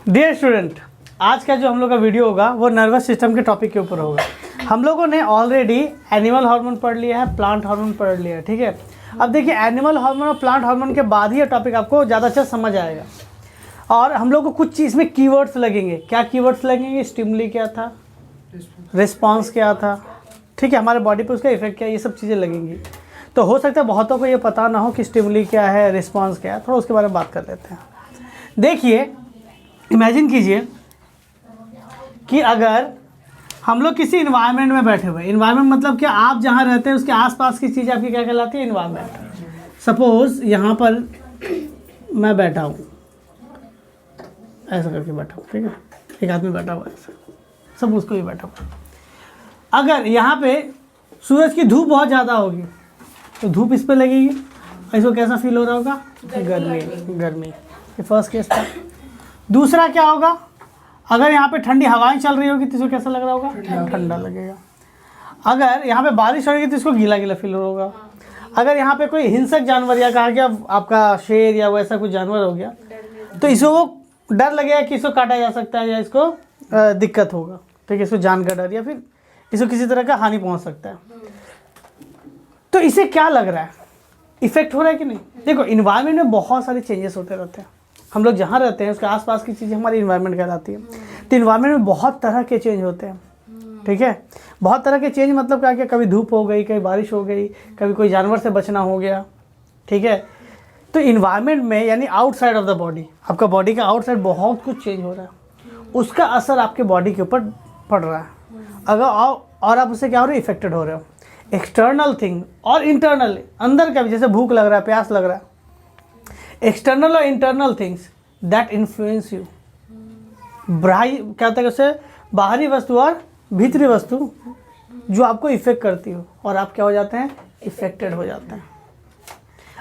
Dear student, आज का जो हम लोग का वीडियो होगा वो नर्वस सिस्टम के टॉपिक के ऊपर होगा। हम लोगों ने ऑलरेडी एनिमल हार्मोन पढ़ लिया है, प्लांट हार्मोन पढ़ लिया है, ठीक है। अब देखिए एनिमल हार्मोन और प्लांट हार्मोन के बाद ही ये टॉपिक आपको ज़्यादा अच्छा समझ आएगा। और हम लोग को कुछ चीज़ में कीवर्ड्स लगेंगे। क्या कीवर्ड्स लगेंगे? स्टिमुली क्या था, रिस्पॉन्स क्या था, ठीक है, हमारे बॉडी पे उसका इफेक्ट क्या है, ये सब चीज़ें लगेंगी। तो हो सकता है बहुतों को ये पता ना हो कि स्टिमुली क्या है, रिस्पॉन्स क्या है। थोड़ा उसके बारे में बात कर लेते हैं। देखिए, इमेजिन कीजिए कि अगर हम लोग किसी इन्वायरमेंट में बैठे हुए, इन्वायरमेंट मतलब क्या, आप जहाँ रहते हैं उसके आसपास की चीज़ आपकी क्या कहलाती है? इन्वायरमेंट। सपोज यहाँ पर मैं बैठा हूँ, ऐसा करके बैठा हूँ, ठीक है, एक आदमी बैठा हुआ है ऐसा, सब उसको ही बैठा हुआ। अगर यहाँ पे सूरज की धूप बहुत ज़्यादा होगी तो धूप इस पर लगेगी, इसको कैसा फील हो रहा होगा? गर्मी, गर्मी। ये फर्स्ट केस था। दूसरा क्या होगा? अगर यहाँ पे ठंडी हवाएं चल रही होगी तो इसको कैसा लग रहा होगा? ठंडा लगेगा। अगर यहाँ पे बारिश हो रही है तो इसको गीला गीला फील होगा। अगर यहाँ पे कोई हिंसक जानवर या कहा गया आपका शेर या वैसा कुछ जानवर हो गया तो इसको डर लगेगा कि इसको काटा जा सकता है या इसको दिक्कत होगा, ठीक है, इसको जान का डर या फिर इसको किसी तरह का हानि पहुँच सकता है। तो इसे क्या लग रहा है? इफेक्ट हो रहा है कि नहीं? देखो, इन्वायरमेंट में बहुत सारे चेंजेस होते रहते हैं। हम लोग जहाँ रहते हैं उसके आसपास की चीज़ें हमारी इन्वायरमेंट कहलाती है। तो इन्वायरमेंट में बहुत तरह के चेंज होते हैं, ठीक है। बहुत तरह के चेंज मतलब क्या? कभी धूप हो गई, कभी बारिश हो गई, कभी कोई जानवर से बचना हो गया, ठीक है। तो इन्वायरमेंट में यानी आउटसाइड ऑफ द बॉडी, आपका बॉडी का आउटसाइड बहुत कुछ चेंज हो रहा है, उसका असर आपके बॉडी के ऊपर पड़ रहा है। अगर और आप उससे क्या हो रहे हो? इफेक्टेड हो रहे हो। एक्सटर्नल थिंग और इंटरनल, अंदर का भी, जैसे भूख लग रहा है, प्यास लग रहा है, एक्सटर्नल और internal things that influence you. क्या होता है उससे? बाहरी वस्तु और भीतरी वस्तु जो आपको इफेक्ट करती हो और आप क्या हो जाते हैं? इफेक्टेड हो जाते हैं।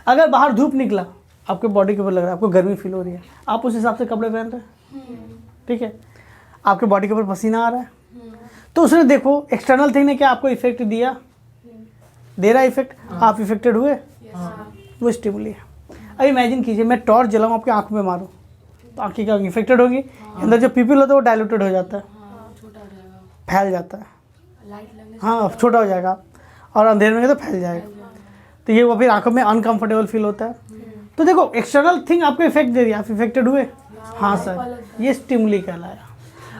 अगर बाहर धूप निकला, आपके बॉडी के ऊपर लग रहा है, आपको गर्मी फील हो रही है, आप उस हिसाब से कपड़े पहन रहे हैं, ठीक है, आपके बॉडी के ऊपर पसीना आ रहा है, तो उसने देखो एक्सटर्नल थिंग ने क्या आपको इफेक्ट दिया, दे रहा है इफेक्ट, आप इफेक्टेड हुए, वो स्टिमुली है। अब इमेजिन कीजिए मैं टॉर्च जलाऊँ, आपकी आंख में मारूँ तो आँखें क्या होंगी? इफेक्टेड होंगी। अंदर जो पीपल होता है वो डायल्यूटेड हो जाता है, फैल जाता है, हाँ, छोटा हो जाएगा और अंधेरे में तो फैल जाएगा। तो ये वो फिर आंखों में अनकंफर्टेबल फील होता है। तो देखो, एक्सटर्नल थिंग आपको इफेक्ट दे रही है, आप इफेक्टेड हुए, हाँ सर, ये स्टिमुली कहलाया।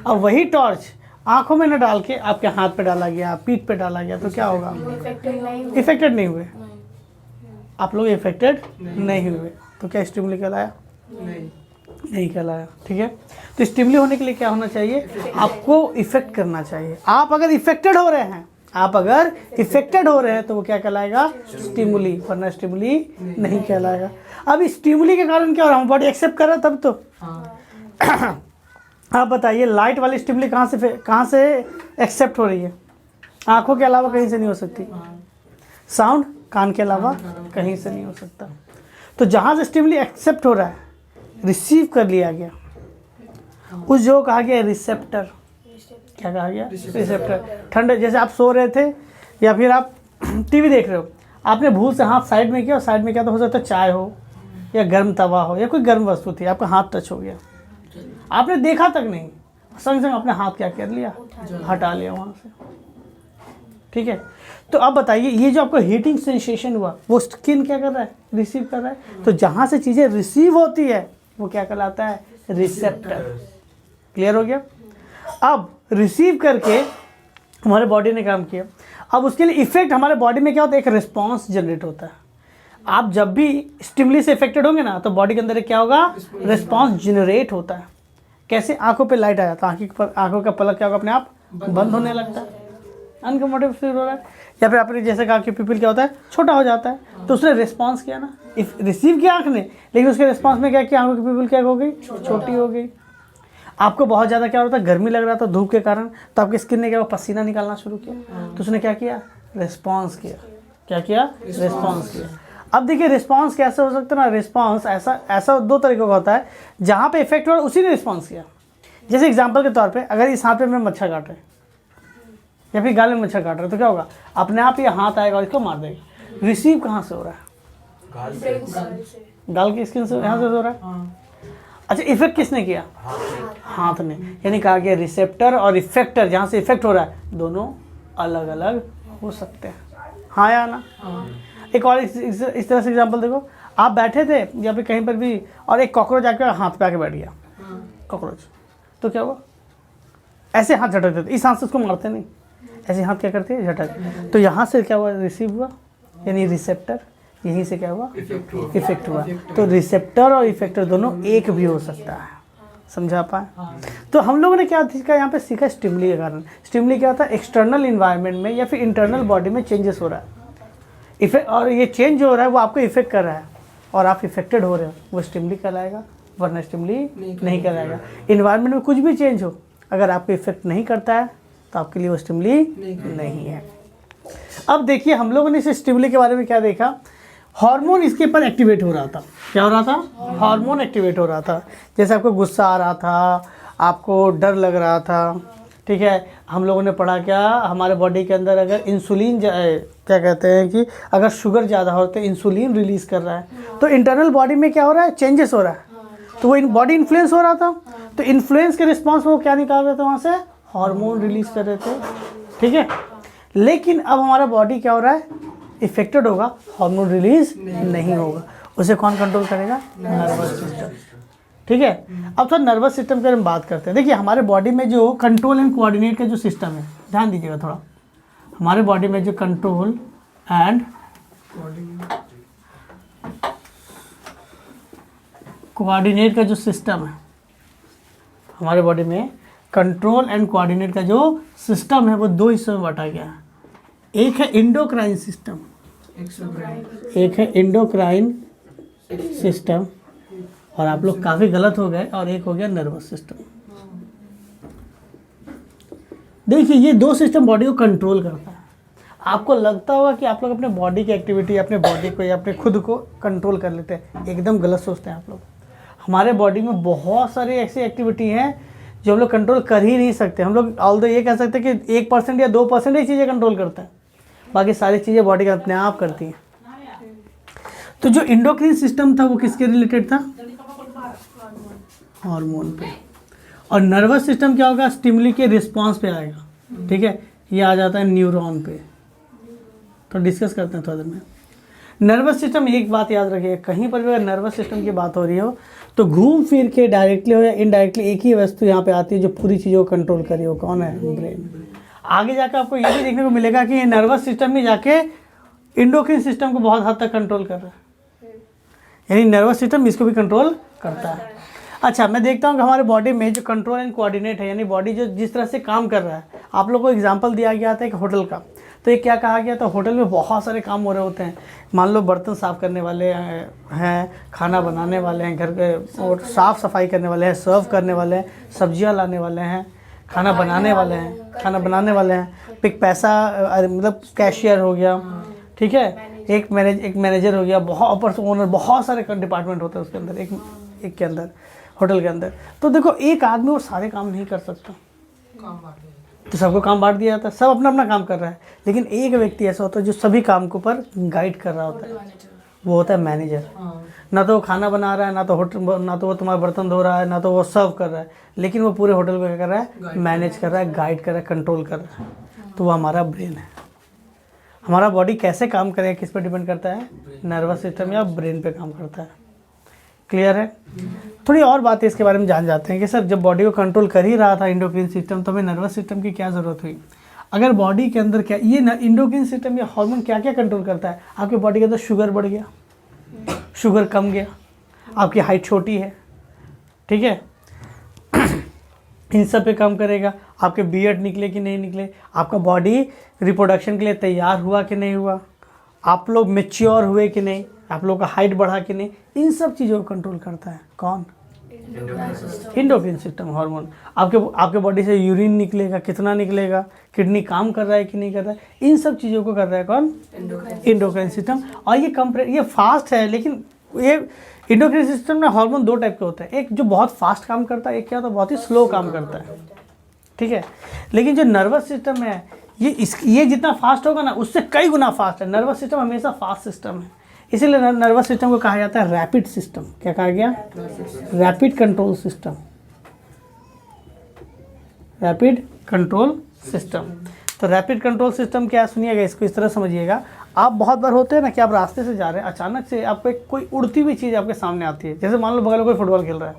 अब वही टॉर्च आंखों में न डाल के आपके हाथ पे डाला गया, पीठ पे डाला गया, तो क्या होगा? इफेक्टेड नहीं हुए, आप लोग इफेक्टेड नहीं हुए, तो क्या स्टिमुली कहलाया? नहीं कहलाया, ठीक है। तो स्टिमुली होने के लिए क्या होना चाहिए? आपको इफेक्ट करना चाहिए। आप अगर इफेक्टेड हो रहे हैं, तो वो क्या कहलाएगा? स्टिमुली, वरना स्टिमुली नहीं कहलाएगा। अब स्टिमुली के कारण क्या हो रहा है? हम बॉडी एक्सेप्ट कर रहा है तब तो। आप बताइए, लाइट वाली स्टिमुली कहाँ से एक्सेप्ट हो रही है? आंखों के अलावा कहीं से नहीं हो सकती। साउंड कान के अलावा कहीं से नहीं हो सकता। तो जहाँ से स्टिमुली एक्सेप्ट हो रहा है, रिसीव कर लिया गया, उस जो कहा गया रिसेप्टर। क्या कहा गया? रिसेप्टर। ठंडे, जैसे आप सो रहे थे या फिर आप टीवी देख रहे हो, आपने भूल से हाथ साइड में किया, और साइड में क्या तो हो सकता है चाय हो या गर्म तवा हो या कोई गर्म वस्तु थी, आपका हाथ टच हो गया, आपने देखा तक नहीं, संग संग अपने हाथ क्या कर लिया? हटा लिया वहाँ से, ठीक है। तो अब बताइए, ये जो आपको हीटिंग सेंसेशन हुआ वो स्किन क्या कर रहा है? रिसीव कर रहा है। तो जहाँ से चीज़ें रिसीव होती है वो क्या कहलाता है? रिसेप्टर। क्लियर हो गया? अब रिसीव करके हमारे बॉडी ने काम किया, अब उसके लिए इफेक्ट हमारे बॉडी में क्या होता है? एक रिस्पॉन्स जनरेट होता है। आप जब भी स्टिमुली से इफेक्टेड होंगे ना, तो बॉडी के अंदर क्या होगा? रिस्पॉन्स जनरेट होता है। कैसे? आंखों पे लाइट आया तो आंखों का पलक क्या होगा? अपने आप बंद होने लगता है, अनकम्फर्टेबल फील हो रहा है। या फिर आपने जैसे कहा कि पीपल क्या होता है? छोटा हो जाता है। तो उसने रिस्पॉन्स किया ना, रिसीव किया आंख ने, लेकिन उसके रिस्पॉन्स में क्या किया? आंखों की पीपल क्या हो गई? छोटी हो गई। आपको बहुत ज़्यादा क्या होता है? गर्मी लग रहा था धूप के कारण, तो आपकी स्किन ने क्या, पसीना निकालना शुरू किया, तो उसने क्या किया? रिस्पॉन्स किया। क्या किया? रिस्पॉन्स किया। अब देखिए, रिस्पॉन्स कैसे हो सकता है ना? रिस्पॉन्स ऐसा दो तरीकों का होता है। जहाँ पे इफेक्ट हुआ उसी ने रिस्पॉन्स किया। जैसे एग्जांपल के तौर पे, अगर इस हाथ पे मैं मच्छर काट रहे या फिर गाल में मच्छर काट रहे, तो क्या होगा? अपने आप ये हाथ आएगा और इसको मार देगा। रिसीव कहाँ से हो रहा है? गाल की स्किन से, यहाँ से हो रहा है। अच्छा, इफेक्ट किसने किया? हाथ ने। यानी कहा गया रिसेप्टर और इफेक्टर, जहाँ से इफेक्ट हो रहा है दोनों अलग अलग हो सकते हैं। हाँ या ना? एक और इस तरह से एग्जांपल देखो, आप बैठे थे या फिर कहीं पर भी और एक कॉकरोच आकर हाथ पे आके बैठ गया, कॉकरोच, तो क्या हुआ? ऐसे हाथ झटक देते, इस हाथ से उसको मारते नहीं, ऐसे हाथ क्या करते हैं? झटक। तो यहाँ से क्या हुआ? रिसीव हुआ, यानी रिसेप्टर, यहीं से क्या हुआ? इफेक्ट हुआ। तो रिसेप्टर और इफेक्टर दोनों एक भी हो सकता है, समझा पाए? तो हम लोगों ने क्या सीखा यहाँ पे? सीखा स्टिमुली के कारण। स्टिमुली क्या होता है? एक्सटर्नल इन्वायरमेंट में या फिर इंटरनल बॉडी में चेंजेस हो रहा है, इफेक्ट, और ये चेंज हो रहा है वो आपको इफेक्ट कर रहा है और आप इफेक्टेड हो रहे हो, वो स्टिमुली कहलाएगा, वरना स्टिमुली नहीं कहलाएगा। इन्वायरमेंट में कुछ भी चेंज हो, अगर आपको इफेक्ट नहीं करता है तो आपके लिए वो स्टिमुली नहीं है। अब देखिए, हम लोगों ने इस स्टिमुली के बारे में क्या देखा? हार्मोन इसके ऊपर एक्टिवेट हो रहा था। क्या हो रहा था? हार्मोन एक्टिवेट हो रहा था। जैसे आपको गुस्सा आ रहा था, आपको डर लग रहा था, ठीक है। हम लोगों ने पढ़ा क्या, हमारे बॉडी के अंदर अगर इंसुलिन क्या कहते हैं कि अगर शुगर ज़्यादा हो तो इंसुलिन रिलीज कर रहा है, तो इंटरनल बॉडी में क्या हो रहा है? चेंजेस हो रहा है। तो वो बॉडी इन्फ्लुएंस हो रहा था, तो इन्फ्लुएंस के रिस्पॉन्स में वो क्या निकाल रहे थे वहाँ से? हार्मोन रिलीज कर रहे थे, ठीक है। लेकिन अब हमारा बॉडी क्या हो रहा है? इफेक्टेड होगा, हार्मोन रिलीज नहीं होगा। उसे कौन कंट्रोल करेगा? नर्वस सिस्टम, ठीक है। अब तो नर्वस सिस्टम के बारे में बात करते हैं। देखिए, हमारे बॉडी में जो कंट्रोल एंड कोऑर्डिनेट का जो सिस्टम है, ध्यान दीजिएगा थोड़ा। हमारे बॉडी में जो कंट्रोल एंड कोऑर्डिनेट का जो सिस्टम है, हमारे बॉडी में कंट्रोल एंड कोऑर्डिनेट का जो सिस्टम है वो दो हिस्सों में बांटा गया है। एक है इंडोक्राइन सिस्टम, एक है इंडोक्राइन सिस्टम, और आप लोग काफ़ी गलत हो गए, और एक हो गया नर्वस सिस्टम। देखिए, ये दो सिस्टम बॉडी को कंट्रोल करता है। आपको लगता होगा कि आप लोग अपने बॉडी की एक्टिविटी, अपने बॉडी को या अपने खुद को कंट्रोल कर लेते हैं, एकदम गलत सोचते हैं आप लोग। हमारे बॉडी में बहुत सारी ऐसी एक्टिविटी हैं जो हम लोग कंट्रोल कर ही नहीं सकते। हम लोग ऑल्दो ये कह सकते हैं कि 1% या 2% ही चीज़ें कंट्रोल करते हैं, बाकी सारी चीज़ें बॉडी का अपने आप करती हैं। तो जो इंडोक्राइन सिस्टम था वो किसके रिलेटेड था? हार्मोन पे। और नर्वस सिस्टम क्या होगा? स्टिमुली के रिस्पांस पे आएगा, ठीक है। ये आ जाता है न्यूरॉन पे। तो डिस्कस करते हैं थोड़ा देर में। नर्वस सिस्टम, एक बात याद रखिए, कहीं पर भी अगर नर्वस सिस्टम की बात हो रही हो तो घूम फिर के डायरेक्टली हो या इनडायरेक्टली एक ही वस्तु यहाँ पे आती है जो पूरी चीज़ों को कंट्रोल करी हो। कौन है? ब्रेन। आगे जाकर आपको ये भी देखने को मिलेगा कि नर्वस सिस्टम में जाके इंडोक्राइन सिस्टम को बहुत हद तक कंट्रोल कर रहा है, यानी नर्वस सिस्टम इसको भी कंट्रोल करता है। अच्छा, मैं देखता हूँ कि हमारे बॉडी में जो कंट्रोल एंड कोऑर्डिनेट है, यानी बॉडी जो जिस तरह से काम कर रहा है, आप लोगों को एग्जांपल दिया गया था एक होटल का। तो ये क्या कहा गया था? होटल में बहुत सारे काम हो रहे होते हैं। मान लो बर्तन साफ़ करने वाले हैं, खाना बनाने वाले हैं घर के, और साफ़ सफाई करने वाले हैं, सर्व करने वाले हैं, सब्जियां लाने वाले हैं, खाना बनाने वाले हैं, फिर पैसा, मतलब कैशियर हो गया, ठीक है, एक मैनेजर हो गया, बहुत ऊपर से ओनर, बहुत सारे डिपार्टमेंट होते हैं उसके अंदर, एक के अंदर, होटल के अंदर। तो देखो, एक आदमी वो सारे काम नहीं कर सकता, तो सबको काम बांट दिया जाता है, सब अपना अपना काम कर रहा है। लेकिन एक व्यक्ति ऐसा होता है जो सभी काम को पर गाइड कर रहा होता है, वो होता है मैनेजर। ना तो वो खाना बना रहा है, ना तो वो तुम्हारा बर्तन धो रहा है, ना तो वो सर्व कर रहा है, लेकिन वो पूरे होटल को क्या कर रहा है? मैनेज कर रहा है, गाइड कर रहा है, कंट्रोल कर रहा है। तो वो हमारा ब्रेन है। हमारा बॉडी कैसे काम करेगा किस पर डिपेंड करता है? नर्वस सिस्टम या ब्रेन पे काम करता है। क्लियर है? थोड़ी और बातें इसके बारे में जान जाते हैं कि सर, जब बॉडी को कंट्रोल कर ही रहा था इंडोक्राइन सिस्टम, तो हमें नर्वस सिस्टम की क्या ज़रूरत हुई? अगर बॉडी के अंदर क्या ये इंडोक्राइन सिस्टम या हार्मोन क्या क्या कंट्रोल करता है? आपके बॉडी के अंदर शुगर बढ़ गया, शुगर कम गया, आपकी हाइट छोटी है, ठीक है, इन सब पे काम करेगा। आपके बियर्ड निकले कि नहीं निकले, आपका बॉडी रिप्रोडक्शन के लिए तैयार हुआ कि नहीं हुआ, आप लोग मेच्योर हुए कि नहीं, आप लोग का हाइट बढ़ा कि नहीं, इन सब चीज़ों को कंट्रोल करता है कौन? Endocrine system, hormone. आपके बॉडी से यूरिन निकलेगा, कितना निकलेगा, किडनी काम कर रहा है कि नहीं कर रहा है, इन सब चीज़ों को कर रहा है कौन? Endocrine system. और ये फास्ट है, लेकिन ये इंडोक्राइन सिस्टम में हार्मोन दो टाइप के होते हैं, एक जो बहुत फास्ट काम करता है, एक क्या होता है? बहुत ही स्लो काम करता है, ठीक है। लेकिन जो नर्वस सिस्टम है, ये जितना फास्ट होगा ना, उससे कई गुना फास्ट है। नर्वस सिस्टम हमेशा फास्ट सिस्टम है, इसीलिए नर्वस सिस्टम को कहा जाता है रैपिड सिस्टम। क्या कहा गया? Rapid control system. Rapid control system. तो रैपिड कंट्रोल सिस्टम क्या है, सुनिएगा, इसको इस तरह समझिएगा। आप बहुत बार होते हैं ना कि आप रास्ते से जा रहे हैं, अचानक से आपको एक कोई उड़ती हुई चीज़ आपके सामने आती है। जैसे मान लो बगल में कोई फुटबॉल खेल रहा है,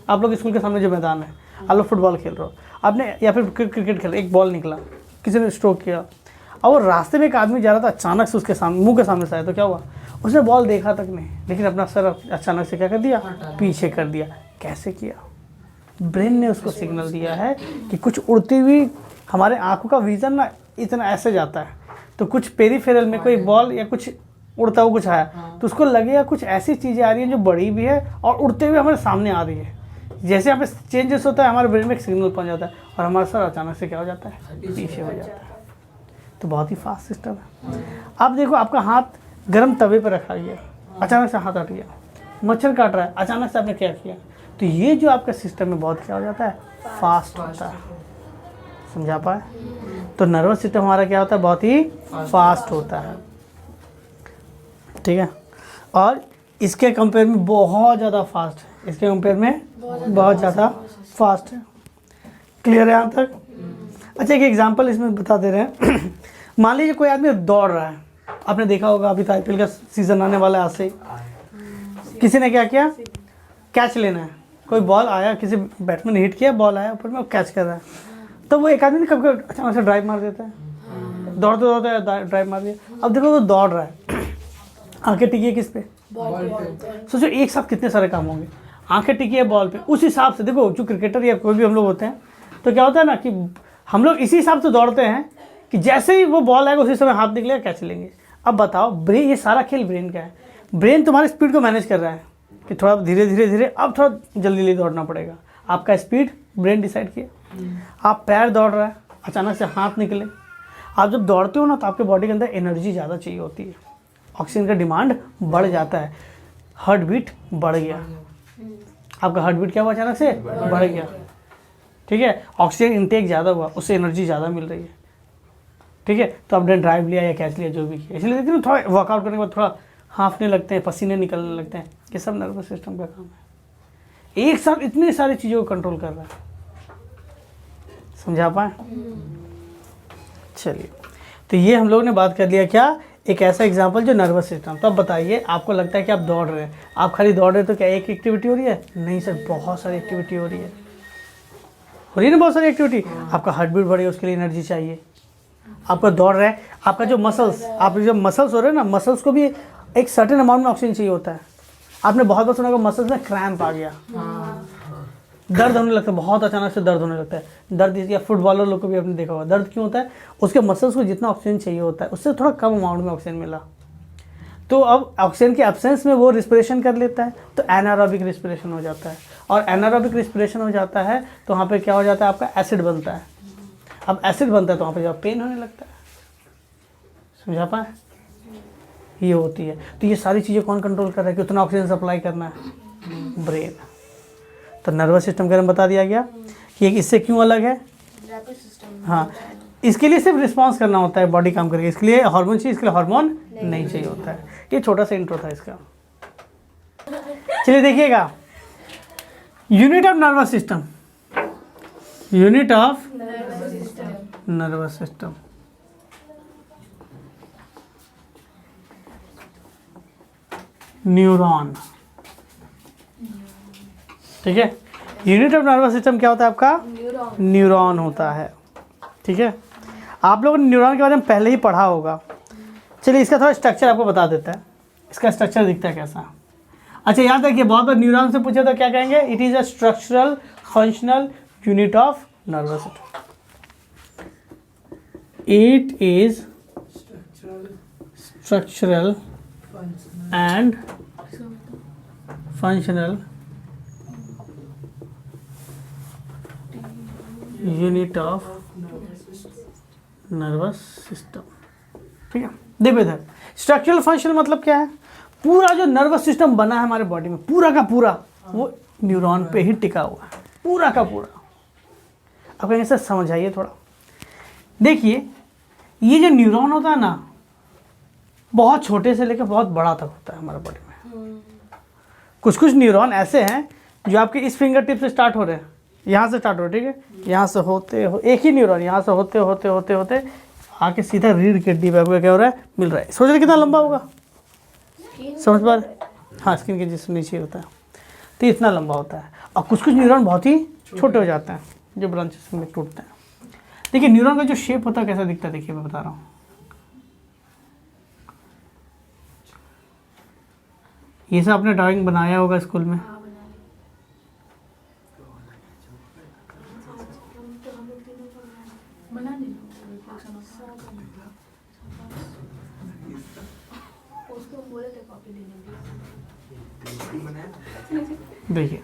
आप लोग स्कूल के सामने जो मैदान है, आप लोग फुटबॉल खेल रहे हो, आपने या फिर क्रिकेट खेल रहे, एक बॉल निकला, किसी ने स्ट्रोक किया, और वो रास्ते में एक आदमी जा रहा था, अचानक से उसके सामने मुंह के सामने से आया, तो क्या हुआ? उसने बॉल देखा तक नहीं, लेकिन अपना सर अचानक से क्या कर दिया? पीछे कर दिया। कैसे किया? ब्रेन ने उसको सिग्नल दिया है कि कुछ उड़ती हुई, हमारे आंखों का विजन ना इतना ऐसे जाता है, तो कुछ पेरीफेरल में कोई बॉल या कुछ उड़ता हुआ कुछ आया, तो उसको लगेगा कुछ ऐसी चीज़ें आ रही हैं जो बड़ी भी है और उड़ते हुए हमारे सामने आ रही है। जैसे यहाँ पे चेंजेस होता है, हमारे ब्रेन में एक सिग्नल पहुँच जाता है और हमारा सर अचानक से क्या हो जाता है? पीछे हो जाता है। तो बहुत ही फास्ट सिस्टम है। अब देखो, आपका हाथ गर्म तवे पर रखा गया, अचानक से हाथ हट गया, मच्छर काट रहा है, अचानक से आपने क्या किया? तो ये जो आपका सिस्टम में बहुत क्या हो जाता है? फास्ट होता है। समझा पाए? तो नर्वस सिस्टम हमारा क्या होता है? बहुत ही फास्ट होता है। ठीक है, और इसके कंपेयर में बहुत ज़्यादा फास्ट है, इसके कंपेयर में बहुत ज़्यादा फास्ट है। क्लियर है यहाँ तक? अच्छा, एक एग्जांपल इसमें बता दे रहे हैं। मान लीजिए कोई आदमी दौड़ रहा है, आपने देखा होगा अभी तो IPL का सीज़न आने वाला है, आज से किसी ने क्या किया? कैच लेना है, कोई बॉल आया, किसी बैट्समैन ने हिट किया, बॉल आया ऊपर में, वो कैच कर रहा है, तो वो एक आदमी ने कभी अचानक से ड्राइव मार देता है, दौड़ते दौड़ते ड्राइव मार दिया। अब देखो वो दौड़ रहा है, आंखें टिकी है किस पे? बॉल पे। सोचो एक साथ कितने सारे काम होंगे। आंखें टिकी है बॉल पे, उस हिसाब से देखो, जो क्रिकेटर या कोई भी हम लोग होते हैं, तो क्या होता है ना कि हम लोग इसी हिसाब से दौड़ते हैं कि जैसे ही वो बॉल आएगा उसी समय हाथ निकलेगा, कैच लेंगे। अब बताओ, ब्रेन, ये सारा खेल ब्रेन का है। ब्रेन तुम्हारी स्पीड को मैनेज कर रहा है कि थोड़ा धीरे धीरे धीरे, अब थोड़ा जल्दी जल्दी दौड़ना पड़ेगा। आपका स्पीड ब्रेन डिसाइड किया। आप पैर दौड़ रहा है, अचानक से हाथ निकले। आप जब दौड़ते हो ना, तो आपके बॉडी के अंदर एनर्जी ज़्यादा चाहिए होती है, ऑक्सीजन का डिमांड बढ़ जाता है, हार्ट बीट बढ़ गया। आपका हार्ट बीट क्या हुआ? अचानक से बढ़ गया। ठीक है, ऑक्सीजन इंटेक ज़्यादा हुआ, उससे एनर्जी ज़्यादा मिल रही है। ठीक है, तो आपने ड्राइव लिया या कैच लिया, जो भी किया, इसलिए देखते हैं थोड़ा वर्कआउट करने के बाद थोड़ा हाँफने लगते हैं, पसीने निकलने लगते हैं। ये सब नर्वस सिस्टम का काम है। एक साथ इतनी सारी चीज़ों को कंट्रोल कर रहा है। समझा पाए? चलिए, तो ये हम लोग ने बात कर लिया क्या, एक ऐसा एग्जाम्पल जो नर्वस सिस्टम। तो अब बताइए, आपको लगता है कि आप दौड़ रहे हैं, आप खाली दौड़ रहे हैं, तो क्या एक एक्टिविटी हो रही है? नहीं सर, बहुत सारी एक्टिविटी हो रही है। हो रही है ना बहुत सारी एक्टिविटी। आपका हार्ट बीट बढ़े, उसके लिए एनर्जी चाहिए। आपका दौड़ रहा है, आपका जो मसल्स, आप जब मसल्स हो रहे हैं ना, मसल्स को भी एक सर्टेन अमाउंट में ऑक्सीजन चाहिए होता है। आपने बहुत बार सुना होगा मसल्स में क्रैम्प आ गया, दर्द होने लगता है, बहुत अचानक से दर्द होने लगता है। दर्द, या फुटबॉलर लोग को भी आपने देखा होगा, दर्द क्यों होता है? उसके मसल्स को जितना ऑक्सीजन चाहिए होता है, उससे थोड़ा कम अमाउंट में ऑक्सीजन मिला, तो अब ऑक्सीजन के एब्सेंस में वो रिस्पिरेशन कर लेता है, तो एनारोबिक रिस्पिरेशन हो जाता है। और एनारोबिक रिस्पिरेशन हो जाता है तो वहाँ पे क्या हो जाता है? आपका एसिड बनता है। अब एसिड बनता है तो वहाँ पे जब पेन होने लगता है। समझा पाए? ये होती है। तो ये सारी चीज़ें कौन कंट्रोल कर रहा है कि उतना ऑक्सीजन सप्लाई करना है? ब्रेन। तो नर्वस सिस्टम के बारे में बता दिया गया कि एक इससे क्यों अलग है। हाँ, इसके लिए सिर्फ रिस्पॉन्स करना होता है, बॉडी काम करके। इसके लिए हार्मोन चाहिए, इसके लिए हार्मोन नहीं चाहिए होता है। ये छोटा सा इंट्रो था इसका। चलिए देखिएगा, unit of nervous system. Unit of nervous system. Neuron. ठीक है, यूनिट ऑफ नर्वस सिस्टम क्या होता है आपका? न्यूरॉन होता है। ठीक है, आप लोगों ने न्यूरॉन के बारे में पहले ही पढ़ा होगा। चलिए इसका थोड़ा स्ट्रक्चर आपको बता देता है। इसका स्ट्रक्चर दिखता है कैसा। अच्छा, याद रखिए, बहुत बार न्यूरॉन से पूछे तो क्या कहेंगे? It is a structural functional unit of nervous system. It is structural and functional unit of nervous system. ठीक है, देखो इधर, स्ट्रक्चरल फंक्शनल मतलब क्या है? पूरा जो नर्वस सिस्टम बना है हमारे बॉडी में, पूरा का पूरा वो न्यूरॉन पे ही टिका हुआ है, पूरा का पूरा। अब कहेंगे सर समझाइए थोड़ा। देखिए, ये जो न्यूरॉन होता है ना, बहुत छोटे से लेकर बहुत बड़ा तक होता है हमारे बॉडी में। कुछ कुछ न्यूरॉन ऐसे हैं जो आपके इस फिंगर टिप से स्टार्ट हो रहे हैं, यहाँ से स्टार्ट हो रहे, ठीक है, यहाँ से होते हो एक ही न्यूरॉन यहाँ से होते होते होते होते आके सीधा रीढ़ की हड्डी पे आपको क्या हो रहा है, मिल रहा है। सोच रहे कितना लंबा होगा, समझ पा रहे? हाँ, स्किन के जिस नीचे होता है तो इतना लंबा होता है। और कुछ कुछ न्यूरॉन बहुत ही छोटे हो जाते हैं जो ब्रांचेस में टूटते हैं। देखिए न्यूरॉन का जो शेप होता है कैसा दिखता है, देखिए मैं बता रहा हूँ। ये सब आपने ड्राइंग बनाया होगा स्कूल में। देखिए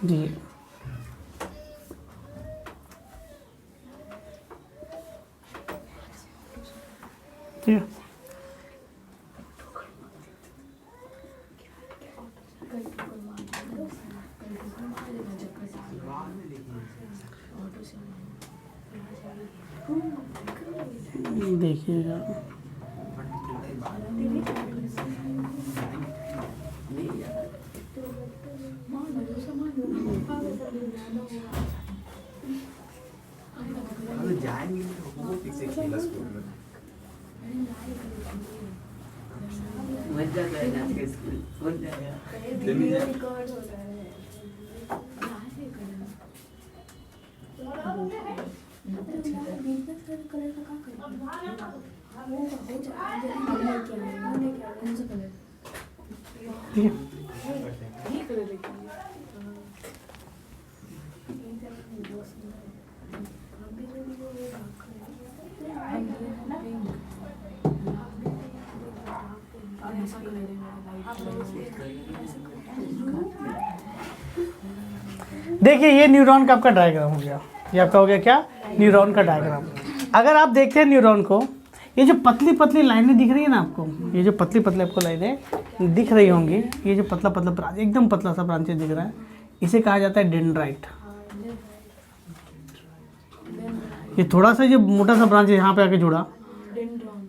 जी ठीक है। देखिएगा ठीक है। देखिए ये न्यूरॉन का आपका डायग्राम हो गया, ये आपका हो गया क्या, न्यूरॉन का डायग्राम। अगर आप देखते हैं न्यूरॉन को, ये जो पतली पतली लाइनें दिख रही है ना आपको, ये जो पतली पतली आपको लाइनें दिख रही होंगी, ये जो पतला पतला ब्रांच, एकदम पतला सा ब्रांचेस दिख रहा है, इसे कहा जाता है डेंड्राइट। ये थोड़ा सा जो मोटा सा ब्रांच है यहाँ पे आके जुड़ा,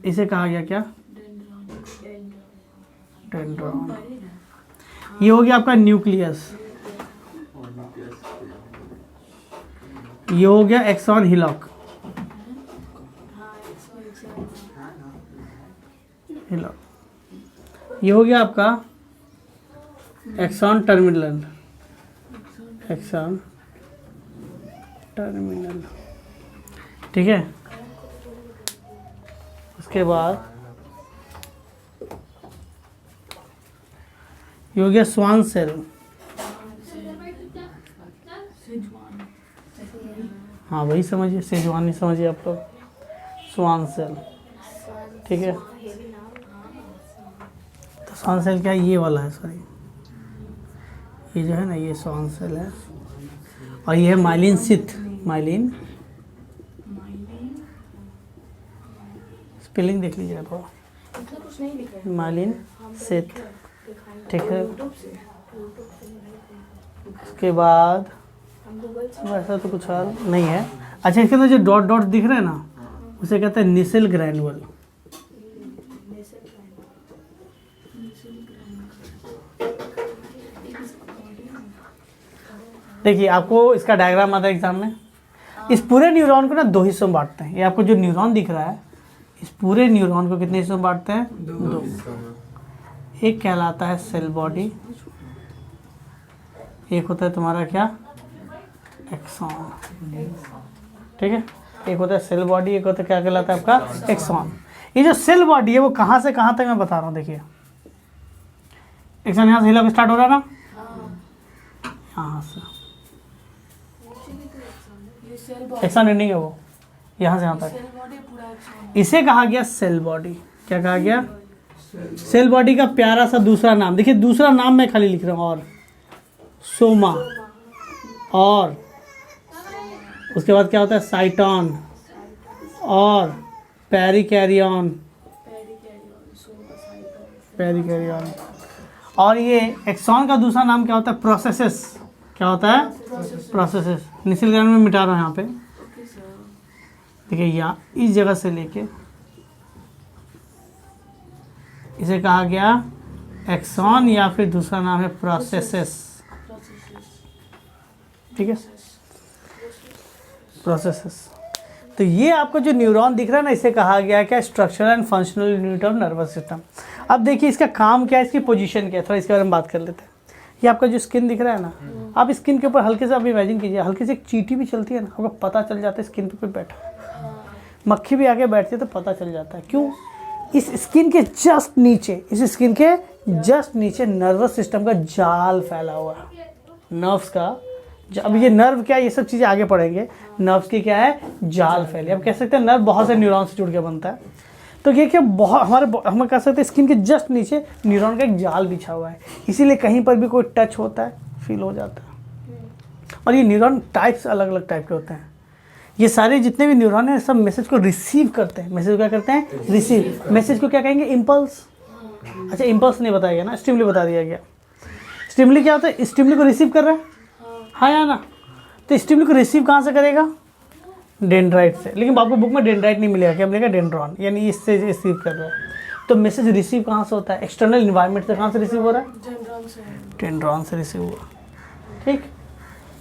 इसे कहा गया क्या, डेंड्रॉन। ये हो गया आपका न्यूक्लियस, ये हो गया एक्सॉन हिलॉक, ये हो गया आपका एक्सॉन टर्मिनल, एक्सॉन टर्मिनल, ठीक है। उसके बाद ये हो गया स्वान सेल, हाँ वही समझिए, सेजवान नहीं समझिए आप लोग, स्वान सेल, ठीक है। तो स्वान सेल क्या है, ये वाला है, सॉरी ये जो है ना, ये स्वान सेल है। और ये है माइलिन सिथ, माइलिन स्पेलिंग देख लीजिएगा थोड़ा, माइलिन सिथ, ठीक है। उसके बाद वैसा तो कुछ और नहीं है। अच्छा, इसके अंदर जो डॉट डॉट दिख रहे हैं ना, उसे कहते हैं निसेल ग्रैनुअल। देखिए आपको इसका डायग्राम आता है एग्जाम में। इस पूरे न्यूरॉन को ना दो हिस्सों में बांटते हैं। ये आपको जो न्यूरॉन दिख रहा है, इस पूरे न्यूरॉन को कितने हिस्सों में बांटते हैं, दो। एक कहलाता है सेल बॉडी, एक होता है तुम्हारा क्या, एक्सॉन, ठीक है। एक होता है सेल बॉडी, एक होता है क्या कहलाता है आपका, एक्सॉन। ये जो सेल बॉडी है वो कहाँ से कहाँ तक मैं बता रहा हूँ। देखिए एक्सॉन यहाँ से हिला के स्टार्ट हो रहा है ना, यहाँ से एक्सॉन एंडिंग है वो, यहाँ से यहाँ तक, इसे कहा गया सेल बॉडी। क्या कहा गया, सेल बॉडी का प्यारा सा दूसरा नाम, देखिए दूसरा नाम मैं खाली लिख रहा हूँ, और सोमा, और उसके बाद क्या होता है साइटॉन, और पेरिकैरियन, पेरिकैरियन, और ये एक्सॉन का दूसरा नाम क्या होता है प्रोसेसेस, क्या होता है प्रोसेसेस। इनिशियल ग्राउंड में मिटा रहा हूँ यहाँ पे, देखिए यहाँ इस जगह से लेके इसे कहा गया एक्सॉन, या फिर दूसरा नाम है प्रोसेसेस, ठीक है प्रोसेसेस। तो ये आपको जो न्यूरॉन दिख रहा है ना, इसे कहा गया है क्या structural and functional unit of nervous system. अब देखिए इसका काम क्या है, इसकी पोजीशन क्या है, थोड़ा इसके बारे में बात कर लेते हैं। ये आपका जो स्किन दिख रहा है ना, आप स्किन के ऊपर हल्के से आप इमेजिन कीजिए, हल्की से एक चींटी भी चलती है ना, आपको पता चल जाता है स्किन पे कोई बैठा है। मक्खी भी आके बैठती है तो पता चल जाता है, क्यों? इस स्किन के जस्ट नीचे, इस स्किन के जस्ट नीचे नर्वस सिस्टम का जाल फैला हुआ है, नर्व्स का। अब ये नर्व क्या है, ये सब चीज़ें आगे पढ़ेंगे। नर्व्स की क्या है, जाल फैले। अब कह सकते हैं नर्व बहुत से न्यूरॉन से जुड़ के बनता है। तो ये क्या बहुत हम कह सकते हैं स्किन के जस्ट नीचे न्यूरॉन का एक जाल बिछा हुआ है, इसीलिए कहीं पर भी कोई टच होता है फील हो जाता है। और ये न्यूरॉन टाइप्स अलग अलग टाइप के होते हैं। ये सारे जितने भी न्यूरॉन हैं सब मैसेज को रिसीव करते हैं। मैसेज क्या करते हैं, रिसीव। मैसेज को क्या कहेंगे, इम्पल्स। अच्छा इम्पल्स नहीं बताया गया ना, स्टिमुली बता दिया गया। स्टिमुली क्या होता है, स्टिमुली को रिसीव कर रहा है, हाँ या ना। तो स्टिमुली को रिसीव कहाँ से करेगा, डेंड्राइट से। लेकिन आपको बुक में डेंड्राइट नहीं मिलेगा, क्या मिलेगा, डेंड्रॉन, यानी इससे रिसीव कर रहा है। तो मैसेज रिसीव कहाँ से होता है, एक्सटर्नल इन्वायरमेंट से। कहाँ से रिसीव हो रहा है, डेंड्रॉन से रिसीव हुआ, ठीक।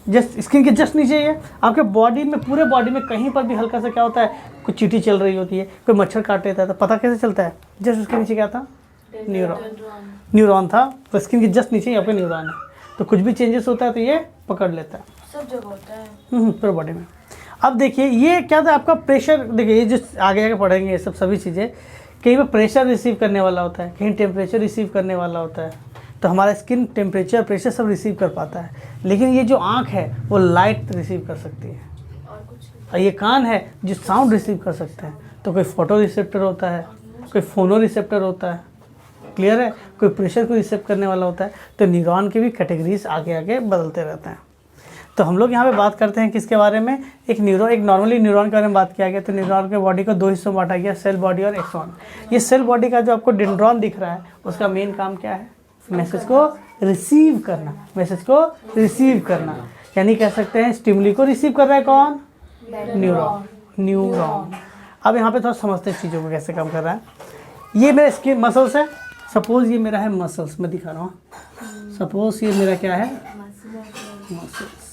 जस्ट स्किन के जस्ट नीचे ये आपके बॉडी में, पूरे बॉडी में कहीं पर भी हल्का सा क्या होता है, कुछ चींटी चल रही होती है, कोई मच्छर काट लेता है, तो पता कैसे चलता है, जस्ट उसके नीचे क्या था, न्यूरॉन था। तो स्किन के जस्ट नीचे यहाँ पे न्यूरॉन है, तो कुछ भी चेंजेस होता है तो ये पकड़ लेता है, सब जगह होता है पूरे बॉडी में। अब देखिए ये क्या था आपका प्रेशर, देखिए ये जो आगे आगे पढ़ेंगे ये सब सभी चीज़ें, कहीं पर प्रेशर रिसीव करने वाला होता है, कहीं टेम्परेचर रिसीव करने वाला होता है। तो हमारा स्किन टेम्परेचर प्रेशर सब रिसीव कर पाता है, लेकिन ये जो आँख है वो लाइट रिसीव कर सकती है, और ये कान है जो साउंड रिसीव कर सकते हैं। तो कोई फोटो रिसेप्टर होता है, कोई फोनो रिसेप्टर होता है, क्लियर है, कोई प्रेशर को रिसेप्ट करने वाला होता है। तो न्यूरॉन के भी कैटेगरीज आगे आगे बदलते रहते हैं। तो हम लोग यहाँ पे बात करते हैं किसके बारे में, एक नॉर्मली न्यूरॉन के बारे में बात किया गया। तो न्यूरॉन के बॉडी को दो हिस्सों में बांटा गया, सेल बॉडी और एक्सॉन। ये सेल बॉडी का जो आपको डेंड्रॉन दिख रहा है, उसका मेन काम क्या है, मैसेज को रिसीव करना, मैसेज को रिसीव करना। यानी कह सकते हैं स्टिमुली को रिसीव कर रहा है कौन, न्यूरॉन। अब यहाँ पे थोड़ा समझते हैं चीज़ों को कैसे काम कर रहा है। ये मेरा स्किन मसल्स है, सपोज ये मेरा है मसल्स, मैं दिखा रहा हूँ। सपोज ये मेरा क्या है, मसल्स।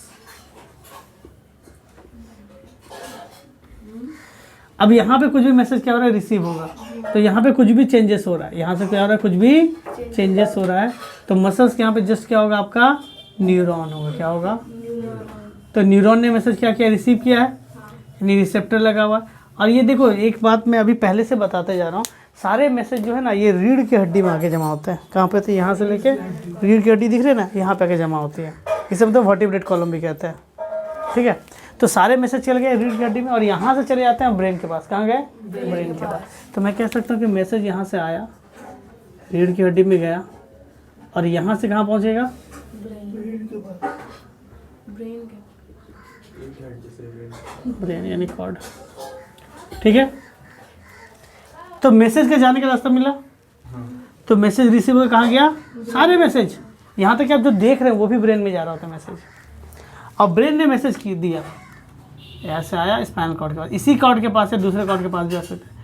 अब यहाँ पे कुछ भी मैसेज क्या हो रहा है, रिसीव होगा। तो यहाँ पे कुछ भी चेंजेस हो रहा है, यहाँ से क्या हो रहा है, कुछ भी चेंजेस हो रहा है। तो मसल्स के यहाँ पे जस्ट क्या होगा, आपका न्यूरॉन होगा। क्या होगा, तो न्यूरॉन ने मैसेज क्या किया, रिसीव किया है, यानी रिसेप्टर लगा हुआ। और ये देखो एक बात मैं अभी पहले से बताते जा रहा हूँ, सारे मैसेज जो है ना ये रीढ़ की हड्डी में आके जमा होते हैं। कहाँ पे, तो यहाँ से लेके रीढ़ की हड्डी दिख रही है ना, यहाँ पे आके जमा होती है। इसे मतलब वर्टिब्रेट कॉलम भी कहते हैं, ठीक है। तो सारे मैसेज चल गए रीढ़ की हड्डी में, और यहाँ से चले जाते हैं ब्रेन के पास। कहाँ गए, ब्रेन के पास। तो मैं कह सकता हूँ कि मैसेज यहाँ से आया, रीढ़ की हड्डी में गया, और यहाँ से कहाँ पहुँचेगा, ब्रेन यानी कॉर्ड, ठीक है। तो मैसेज के जाने का रास्ता मिला। तो मैसेज रिसीव होकर कहाँ गया, सारे मैसेज यहाँ तक आप जो देख रहे हैं वो भी ब्रेन में जा रहा होता है मैसेज। और ब्रेन ने मैसेज की दिया, ऐसे आया स्पाइनल कॉर्ड के पास, इसी कॉर्ड के पास या दूसरे कॉर्ड के पास भी आ सकता है।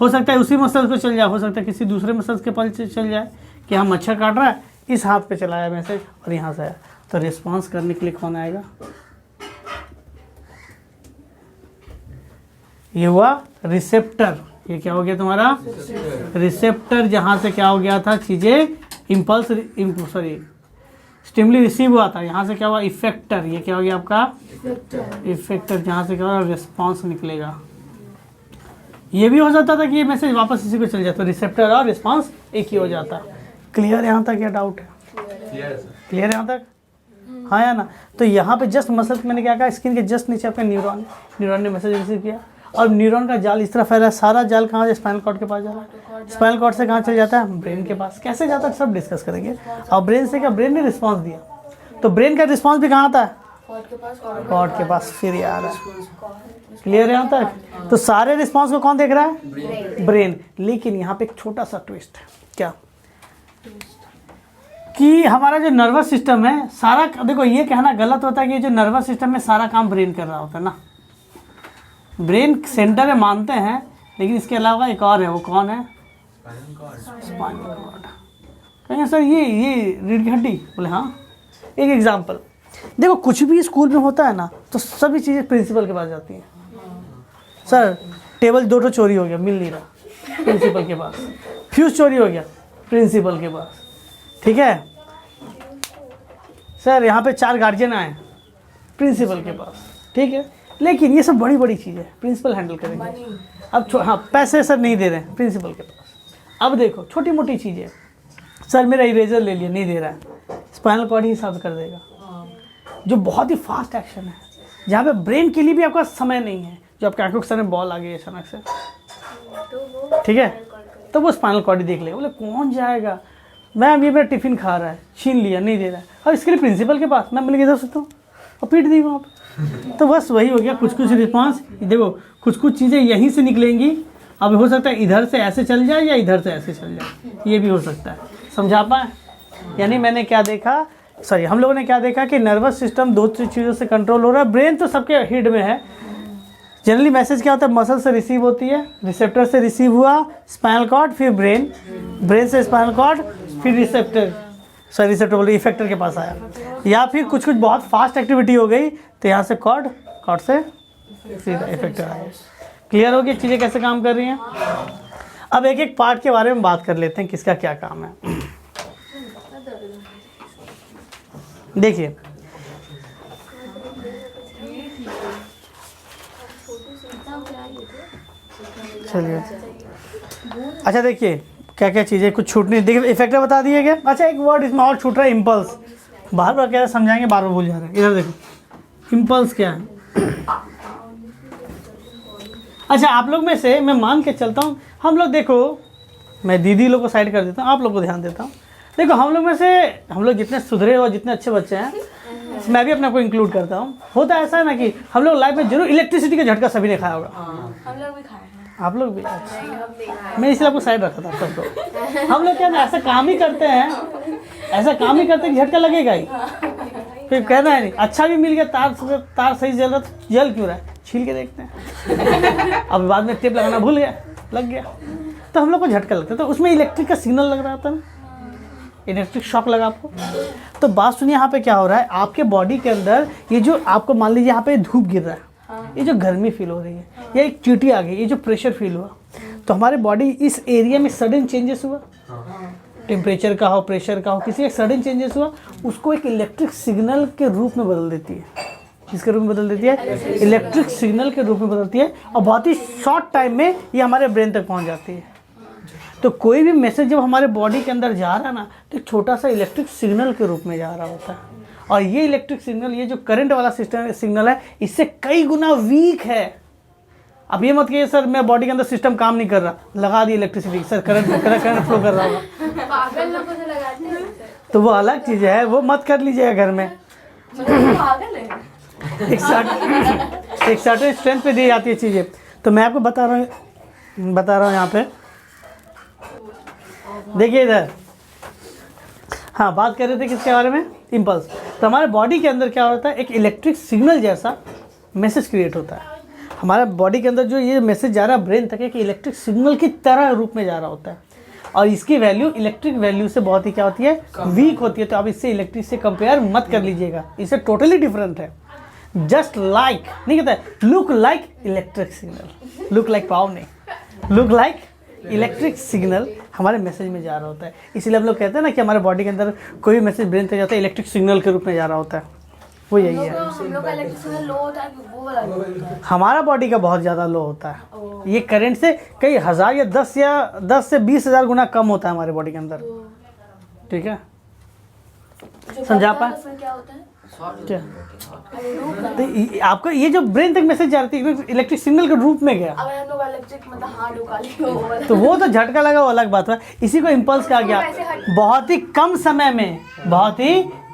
हो सकता है उसी मसल्स को चल जाए, हो सकता है किसी दूसरे मसल्स के पास चल जाए कि हाँ मच्छर काट रहा है, इस हाथ पे चलाया मैसेज और यहाँ से आया। तो रिस्पॉन्स करने के लिए कौन आएगा, ये हुआ रिसेप्टर। ये क्या हो गया तुम्हारा, रिसेप्टर, जहाँ से क्या हो गया था, चीज़ें इम्पल्स, स्टिमुली रिसीव हुआ था। यहाँ से क्या हुआ, इफेक्टर। ये क्या हो गया आपका, इफेक्टर, जहाँ से क्या हुआ, रिस्पॉन्स निकलेगा। ये भी हो जाता था कि ये मैसेज वापस इसी को चल जाता, रिसेप्टर और रिस्पॉन्स एक ही हो जाता। क्लियर यहाँ तक, क्या डाउट है, क्लियर यहाँ तक, हाँ या ना। तो यहाँ पे जस्ट मसल मैंने क्या कहा, स्किन के जस्ट नीचे आपका न्यूरॉन ने मैसेज रिसीव किया, और न्यूरॉन का जाल इस तरह फैला है, सारा जाल कहाँ है? स्पाइनल कॉर्ड के पास जा रहा है। स्पाइनल कॉर्ड से कहाँ चल जाता है? ब्रेन के पास। कैसे जाता है सब डिस्कस करेंगे। और ब्रेन से क्या? ब्रेन ने रिस्पॉन्स दिया, तो ब्रेन का रिस्पॉन्स भी कहाँ आता है? कॉर्ड के पास। फिर ये आ रहा है, क्लियर है यहाँ तक? तो सारे रिस्पॉन्स को कौन देख रहा है? ब्रेन। लेकिन यहाँ पे एक छोटा सा ट्विस्ट है। क्या? कि हमारा जो नर्वस सिस्टम है सारा, देखो ये कहना गलत होता है कि जो नर्वस सिस्टम में सारा काम ब्रेन कर रहा होता है ना। ब्रेन सेंटर है मानते हैं, लेकिन इसके अलावा एक और है। वो कौन है? Spinal cord. कहेंगे सर ये रीढ़ की हड्डी? बोले हाँ। एक एग्जांपल देखो, कुछ भी स्कूल में होता है ना तो सभी चीज़ें प्रिंसिपल के पास जाती हैं। सर टेबल 2 चोरी हो गया, मिल नहीं रहा, प्रिंसिपल के पास। फ्यूज चोरी हो गया, प्रिंसिपल के पास। ठीक है सर, यहाँ पे 4 गार्जियन आए, प्रिंसिपल के पास। ठीक है, लेकिन ये सब बड़ी बड़ी चीज़ें प्रिंसिपल हैंडल करेंगे। अब हाँ, पैसे सर नहीं दे रहे हैं, प्रिंसिपल के पास। अब देखो छोटी मोटी चीज़ें, सर मेरा इरेजर ले लिया, नहीं दे रहा है, स्पाइनल कॉर्ड ही साफ कर देगा। जो बहुत ही फास्ट एक्शन है, जहाँ पे ब्रेन के लिए भी आपका समय नहीं है, जो आपके आंखों के सामने बॉल आ गई अचानक से, ठीक है, तो वो स्पाइनल कॉर्ड ही देख लेगा। बोले कौन जाएगा? मैम ये मेरा टिफिन खा रहा है, छीन लिया, नहीं दे रहा है, और इसके लिए प्रिंसिपल के पास। मैं बोले इधर सकता हूँ, और पीट दी वहाँ पर। तो बस वही हो गया, कुछ कुछ रिस्पॉन्स। देखो कुछ कुछ चीज़ें यहीं से निकलेंगी। अब हो सकता है इधर से ऐसे चल जाए या इधर से ऐसे चल जाए, ये भी हो सकता है। समझा पाए? यानी मैंने क्या देखा, सॉरी हम लोगों ने क्या देखा कि नर्वस सिस्टम 2 चीज़ों से कंट्रोल हो रहा है। ब्रेन तो सबके हेड में है। जनरली मैसेज क्या होता है? मसल से रिसीव होती है, रिसेप्टर से रिसीव हुआ, स्पाइनल कॉर्ड, फिर ब्रेन, ब्रेन से स्पाइनल कॉर्ड, फिर रिसेप्टर, सॉरी रिसेप्टर बोले इफेक्टर के पास आया। या फिर कुछ कुछ बहुत फास्ट एक्टिविटी हो गई तो यहाँ से कॉर्ड, कॉर्ड से सीधा इफेक्टर आया। क्लियर हो गई चीज़ें कैसे काम कर रही हैं? अब एक एक पार्ट के बारे में बात कर लेते हैं, किसका क्या काम है। देखिए चलिए, अच्छा देखिए क्या क्या चीज़ें कुछ छूट नहीं। देखिए इफेक्टर बता दिए गए। अच्छा एक वर्ड इसमें और छूट रहा है, इम्पल्स। बार बार क्या समझाएंगे, बार बार भूल जा रहे हैं। इधर देखो इम्पल्स क्या है। अच्छा आप लोग में से मैं मान के चलता हूँ, हम लोग देखो, मैं दीदी लोग को साइड कर देता हूँ, आप लोग को ध्यान देता हूँ। देखो हम लोग में से, हम लोग जितने सुधरे और जितने अच्छे बच्चे हैं, मैं भी अपने को इंक्लूड करता हूँ। होता है ऐसा है ना कि हम लोग लाइफ में जरूर इलेक्ट्रिसिटी का झटका सभी ने खाया होगा। हम लोग भी खाए हैं। आप लोग भी? मैं इसलिए आपको साइड रखा था सबको। हम लोग क्या ना ऐसा काम ही करते हैं, ऐसा काम ही करते हैं कि झटका लगेगा ही। फिर कहना है नहीं, अच्छा भी मिल गया, तार सही जल रहा, तो जल क्यों रहा है, छील के देखते हैं। अब बाद में टेप लगाना भूल गया, लग गया, तो हम लोग को झटका लगता है। तो उसमें इलेक्ट्रिक का सिग्नल लग रहा था ना, इलेक्ट्रिक शॉक लगा आपको। तो बात सुनिए, यहाँ पे क्या हो रहा है, आपके बॉडी के अंदर ये जो आपको मान लीजिए यहाँ पे धूप गिर रहा है, ये जो गर्मी फील हो रही है, या एक चींटी आ गई, ये जो प्रेशर फील हुआ, तो हमारे बॉडी इस एरिया में सडन चेंजेस हुआ, टेम्परेचर का हो, प्रेशर का हो, किसी एक सडन चेंजेस हुआ, उसको एक इलेक्ट्रिक सिग्नल के रूप में बदल देती है। किसके रूप में बदल देती है? इलेक्ट्रिक सिग्नल के रूप में बदलती है, और बहुत ही शॉर्ट टाइम में ये हमारे ब्रेन तक पहुँच जाती है। तो कोई भी मैसेज जब हमारे बॉडी के अंदर जा रहा है ना, तो एक छोटा सा इलेक्ट्रिक सिग्नल के रूप में जा रहा होता है। और ये इलेक्ट्रिक सिग्नल, ये जो करंट वाला सिग्नल है, इससे कई गुना वीक है। अब ये मत कहिए सर मैं बॉडी के अंदर सिस्टम काम नहीं कर रहा, लगा दी इलेक्ट्रिसिटी, सर करंट फ्लो कर रहा होगा, पागल लोगों से लगाते हैं। तो वो अलग चीज़ है, वो मत कर लीजिएगा घर में। पागल है। एक सर्टेन स्ट्रेंथ पे दी जाती है चीज़ें। तो मैं आपको बता रहा हूँ यहाँ पे, देखिए इधर, हाँ बात कर रहे थे किसके बारे में? इम्पल्स। तो हमारे बॉडी के अंदर क्या होता है, एक इलेक्ट्रिक सिग्नल जैसा मैसेज क्रिएट होता है। हमारे बॉडी के अंदर जो ये मैसेज जा रहा है ब्रेन तक, एक इलेक्ट्रिक सिग्नल की तरह रूप में जा रहा होता है, और इसकी वैल्यू इलेक्ट्रिक वैल्यू से बहुत ही क्या होती है, वीक होती है। तो आप इससे इलेक्ट्रिक से कंपेयर मत कर लीजिएगा, इससे टोटली डिफरेंट है। जस्ट लाइक नहीं कहता है, look like electric signal, look like power नहीं, लुक लाइक इलेक्ट्रिक सिग्नल हमारे मैसेज में जा रहा होता है। इसीलिए हम लोग कहते हैं ना कि हमारे बॉडी के अंदर कोई भी मैसेज ब्रेन तक जाता है, इलेक्ट्रिक सिग्नल के रूप में जा रहा होता है। वो यही है। हम लोग का इलेक्ट्रिक सिग्नल लो होता है कि वो वाला लो होता है? हमारा बॉडी का बहुत ज़्यादा लो होता है। ये करंट से कई हज़ार या 10 से 20,000 गुना कम होता है हमारे बॉडी के अंदर। ठीक है, समझा पाए? क्या होता है? क्या तो आपको ये जो ब्रेन तक मैसेज जा रही थी इलेक्ट्रिक सिग्नल के रूप में गया, अगर हम लोग इलेक्ट्रिक मतलब हाथ ढुका लिए वो वाला। तो वो तो झटका लगा, वो अलग बात है। इसी को इम्पल्स कहा गया। बहुत ही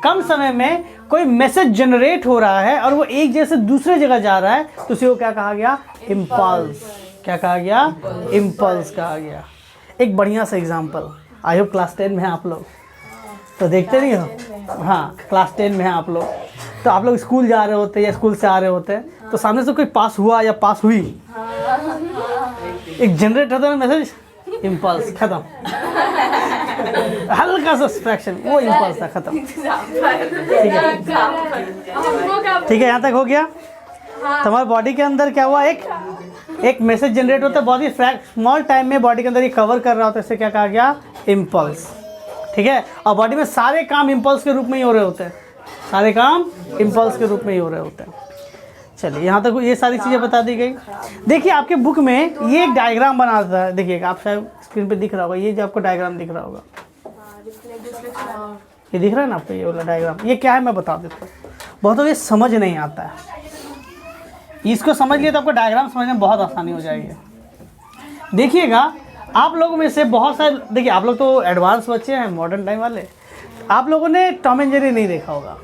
कम समय में कोई मैसेज जनरेट हो रहा है और वो एक जगह से दूसरे जगह जा रहा है, तो उसी को क्या कहा गया? इम्पल्स। क्या कहा गया? इम्पल्स कहा गया। एक बढ़िया सा एग्जांपल, आई होप क्लास 10 में है आप लोग, तो देखते नहीं हो? हाँ, क्लास 10 में है आप लोग, तो आप लोग स्कूल जा रहे होते या स्कूल से आ रहे होते हैं, तो सामने से कोई पास हुआ या पास हुई, एक जनरेट होता है मैसेज, इम्पल्स, खत्म। हल्का सा फ्रैक्शन, वो इम्पल्स था, खत्म। ठीक है, यहाँ तक हो गया। तुम्हारे बॉडी के अंदर क्या हुआ? एक मैसेज जनरेट होता है, बहुत ही स्मॉल टाइम में बॉडी के अंदर ये कवर कर रहा होता है, इसे क्या कहा गया? इम्पल्स। ठीक है, और बॉडी में सारे काम इम्पल्स के रूप में ही हो रहे होते हैं, सारे काम इम्पल्स के रूप में ही हो रहे होते हैं। चलिए, यहाँ तक ये सारी चीज़ें बता दी गई। देखिए, आपके बुक में ये एक डायग्राम बना था, देखिए आप शायद स्क्रीन पे दिख रहा होगा, ये जो आपको डायग्राम दिख रहा होगा, ये दिख रहा है ना आपको, ये वाला डायग्राम, ये क्या है मैं बता देता हूँ। बहुत ये समझ नहीं आता है, इसको समझ लिए तो आपको डायग्राम समझने में बहुत आसानी हो जाएगी। देखिएगा, आप लोगों में से बहुत सारे, देखिए आप लोग तो एडवांस बच्चे हैं, मॉडर्न टाइम वाले, आप लोगों ने टॉम एंड जेरी नहीं देखा होगा।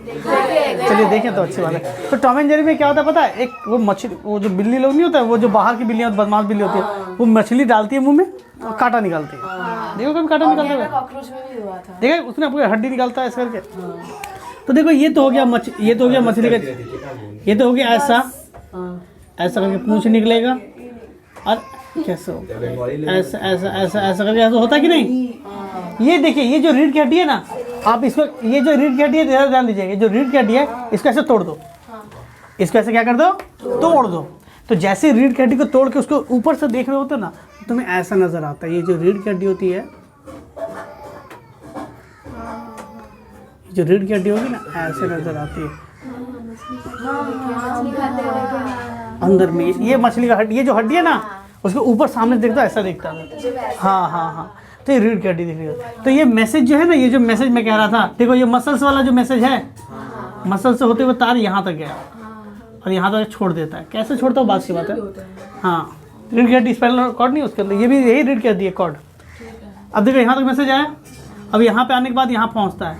चलिए देखें तो अच्छी बात है। तो टॉम एंड जेरी में क्या होता है पता है? एक वो मछली, वो जो बिल्ली लोग नहीं होता है, वो जो बाहर की बिल्लियाँ, बदमाश बिल्ली होती है, वो मछली डालती है मुंह में और कांटा निकालती है। देखो कभी कांटा निकालता है, कॉकरोच में भी हुआ था। देखा उसने आपको हड्डी निकालता है इस करके। तो देखो, ये तो हो गया ये तो हो गया मछली का, ये तो हो गया ऐसा करके पूंछ निकलेगा, और कैसे हो ऐसा ऐसा ऐसा ऐसा करके ऐसा होता है कि नहीं? ये देखिए, ये जो रीढ़ की हड्डी है ना, आप इसको, ये जो रीढ़ की हड्डी है, ध्यान दीजिएगा, ये जो रीढ़ की हड्डी है, इसको ऐसे तोड़ दो, इसको ऐसे क्या कर दो? तोड़ दो। तो जैसे रीढ़ की हड्डी को तोड़ के उसको ऊपर से देख रहे होते ना, तो तुम्हें ऐसा नजर आता है। ये जो रीढ़ की हड्डी होती है, जो रीढ़ की हड्डी होगी ना, ऐसे नजर आती है अंदर में। ये मछली का हड्डी, ये जो हड्डी है ना, उसके ऊपर सामने देखता है, ऐसा दिखता है। हाँ, तो ये रीढ़ की हड्डी दिख रही है। तो ये मैसेज जो है ना, ये जो मैसेज मैं कह रहा था, देखो ये मसल्स वाला जो मैसेज है, मसल से होते हुए तार यहाँ तक गया और यहाँ तक छोड़ देता है। कैसे छोड़ता हूँ बात की बात है। हाँ, रीढ़ की हड्डी, स्पाइनल कॉर्ड नहीं उसके अंदर, ये भी यही रीढ़ की हड्डी है, कॉर्ड। अब देखो यहाँ तक मैसेज आया, अब यहाँ पे आने के बाद यहाँ पहुँचता है,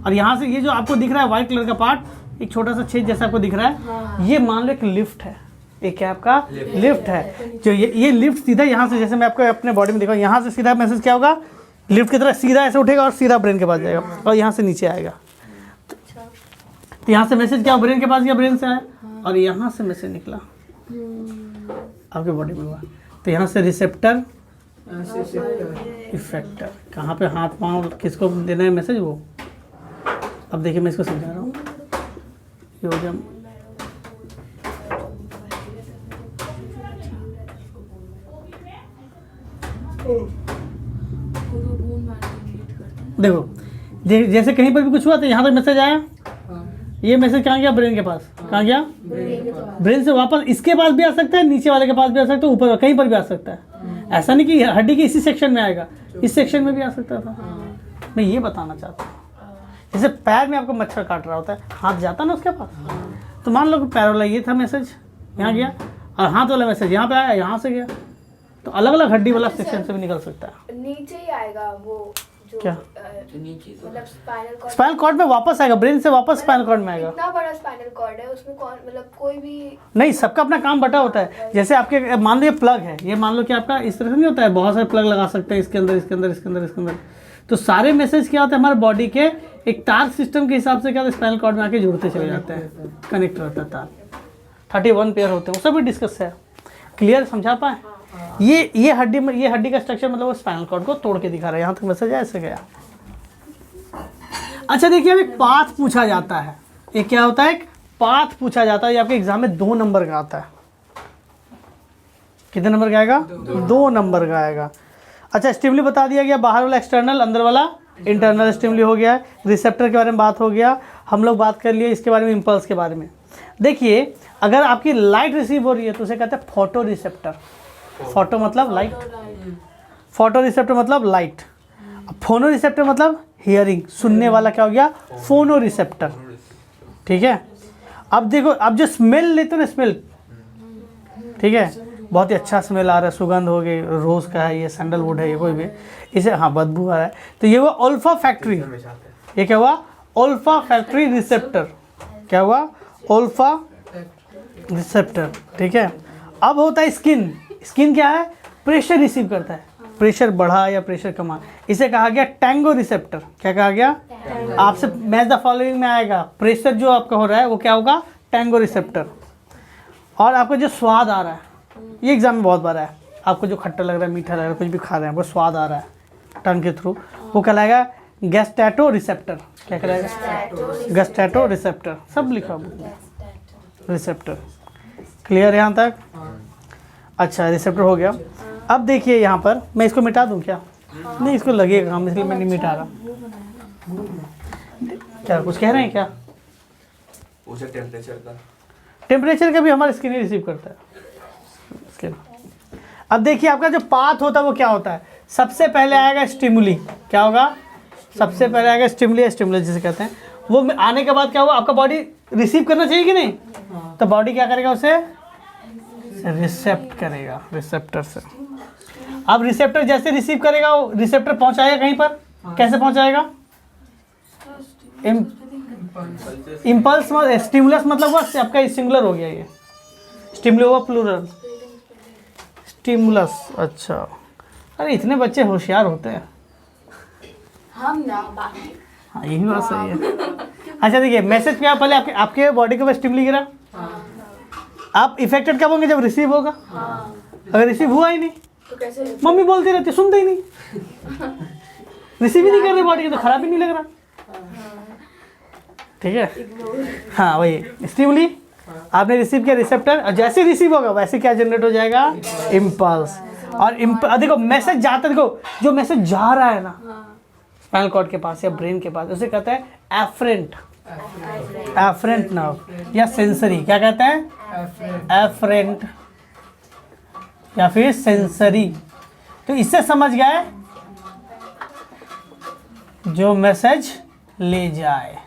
और यहाँ से ये जो आपको दिख रहा है व्हाइट कलर का पार्ट, एक छोटा सा छेद जैसा आपको दिख रहा है, ये मान लो एक लिफ्ट है, एक क्या आपका लिफ्ट है। जो ये लिफ्ट सीधा यहाँ से, जैसे मैं आपको अपने बॉडी में दिखाऊँ, यहाँ से सीधा मैसेज क्या होगा? लिफ्ट की तरह सीधा ऐसे उठेगा और सीधा ब्रेन के पास जाएगा और यहाँ से नीचे आएगा। तो यहाँ से मैसेज क्या ब्रेन के पास गया, ब्रेन से आया, और यहाँ से मैसेज निकला आपके बॉडी में हुआ। तो यहाँ से रिसेप्टर, इफेक्टर, कहाँ पे हाथ पाँव किसको देना है मैसेज, वो। अब देखिए मैं इसको समझा रहा हूँ। ये हो गया, देखो जैसे कहीं पर भी कुछ हुआ तो यहाँ तक मैसेज आया, ये मैसेज कहाँ गया? ब्रेन के पास। कहाँ गया? ब्रेन से वापस इसके पास भी आ सकता है, नीचे वाले के पास भी आ सकता है, ऊपर कहीं पर भी आ सकता है। ऐसा नहीं कि हड्डी के इसी सेक्शन में आएगा, इस सेक्शन में भी आ सकता था। मैं ये बताना चाहता हूँ, जैसे पैर में आपको मच्छर काट रहा होता है, हाथ जाता ना उसके पास, तो मान लो पैर वाला ये था मैसेज, यहाँ गया, और हाथ वाला मैसेज यहाँ पे आया, यहाँ से गया। तो अलग अलग हड्डी वाला सेक्शन से भी निकल सकता है। नीचे ही आएगा वो जो क्या? मतलब स्पाइनल कॉर्ड। स्पाइनल कॉर्ड में वापस आएगा, ब्रेन से वापस स्पाइनल कॉर्ड में आएगा। इतना बड़ा स्पाइनल कॉर्ड है, उसमें कौन मतलब कोई भी नहीं, सबका अपना काम बटा होता है। जैसे आपके मान लो ये प्लग है, ये मान लो कि आपका इस तरह से नहीं होता है, बहुत सारे प्लग लगा सकते हैं इसके अंदर, इसके अंदर, इसके अंदर, इसके अंदर। तो सारे मैसेज क्या होता है हमारे बॉडी के एक तार सिस्टम के हिसाब से क्या होता है, स्पाइनल कॉर्ड में आके जुड़ते चले जाते हैं, कनेक्ट रहता है तार। 31 पेयर होते हैं, वो सब भी डिस्कस है। क्लियर समझा पाए? ये हड्डी का स्ट्रक्चर मतलब वो स्पाइनल कॉर्ड को तोड़ के दिखा रहा है। यहाँ तक मैसेज ऐसे गया। अच्छा देखिए, अब एक पाथ पूछा जाता है। एक क्या होता है? एक पाथ पूछा जाता है। ये आपके एग्जाम में 2 नंबर का आता है। कितने नंबर का आएगा? 2 नंबर का आएगा। अच्छा, स्टिमुली बता दिया गया, बाहर वाला एक्सटर्नल, अंदर वाला इंटरनल स्टिमुली हो गया। रिसेप्टर के बारे में बात हो गया, हम लोग बात कर लिए इसके बारे में, इम्पल्स के बारे में। देखिए, अगर आपकी लाइट रिसीव हो रही है तो उसे कहते हैं फोटो रिसेप्टर। फोटो मतलब लाइट, फोटो रिसेप्टर मतलब लाइट। फोनो रिसेप्टर मतलब हियरिंग, सुनने वाला क्या हो गया? फोनो रिसेप्टर। ठीक है। अब देखो, अब जो स्मेल लेते हो ना, स्मेल, ठीक है, बहुत ही अच्छा स्मेल आ रहा है, सुगंध हो गई, रोज़ का है ये, सैंडलवुड है ये, कोई भी इसे, हाँ बदबू आ रहा है, तो ये हुआ ओल्फा फैक्ट्री। ये क्या हुआ? ओल्फा फैक्ट्री रिसेप्टर। क्या हुआ? ओल्फा रिसेप्टर, ठीक है। अब होता है स्किन। स्किन क्या है? प्रेशर रिसीव करता है, प्रेशर बढ़ा या प्रेशर कमा, इसे कहा गया टैंगो रिसेप्टर। क्या कहा गया? आपसे मैच द फॉलोइंग में आएगा, प्रेशर जो आपका हो रहा है वो क्या होगा? Tango receptor. और आपको जो स्वाद आ रहा है, ये एग्जाम में बहुत बार है, आपको जो खट्टा लग रहा है, मीठा लग रहा है, कुछ भी खा रहे हैं, वो स्वाद आ रहा है टंग के थ्रू, वो कहलाएगा गैस्ट्रेटो रिसेप्टर। क्या कहलाएगा? गैस्ट्रेटो रिसेप्टर। सब लिखा रिसेप्टर। क्लियर यहाँ तक? अच्छा, रिसेप्टर हो गया। अब देखिए यहाँ पर, मैं इसको मिटा दूँ क्या? नहीं, इसको लगेगा हम, इसलिए मैं नहीं मिटा रहा। क्या कुछ कह रहे हैं क्या? उसे टेम्परेचर का भी हमारा स्किन ही रिसीव करता है, स्किन। अब देखिए आपका जो पाथ होता है वो क्या होता है? सबसे पहले आएगा स्टिमुली। क्या होगा? सबसे पहले आएगा स्टिमुली, स्टिमुलस जिसे कहते हैं। वो आने के बाद क्या हुआ? आपका बॉडी रिसीव करना चाहिए कि नहीं? तो बॉडी क्या करेगा? उसे रिसेप्ट करेगा, रिसेप्टर से। अब रिसेप्टर जैसे रिसीव करेगा, वो रिसेप्टर पहुंचाएगा कहीं पर। कैसे पहुंचाएगा? इम्पल्स, स्टिमुलस मतलब वो आपका सिंगुलर हो गया, ये स्टिमुलस हुआ प्लूरल, स्टिमुलस। अच्छा, अरे इतने बच्चे होशियार होते हैं। हम ना बाकी। हाँ, यही बात सही है। अच्छा देखिए, मैसेज क्या? पहले आपके बॉडी के ऊपर स्टिमुली गिरा, आप इफेक्टेड कब होंगे? जब रिसीव होगा। अगर रिसीव हुआ ही नहीं तो कैसे? मम्मी बोलती रहती, सुनते ही नहीं, रिसीव ही नहीं कर रही बॉडी, तो खराब ही नहीं लग रहा, ठीक है। हाँ वही स्टिमुली, आपने रिसीव किया, रिसेप्टर, और जैसे रिसीव होगा वैसे क्या जनरेट हो जाएगा? इम्पल्स। और देखो मैसेज जाता, देखो जो मैसेज जा रहा है ना स्पाइनल कॉर्ड के पास या ब्रेन के पास, उसे कहते हैं एफरेंट, एफरेंट नर्व या सेंसरी। क्या कहते हैं? एफरेंट या फिर सेंसरी। तो इससे समझ गए जो मैसेज ले जाए।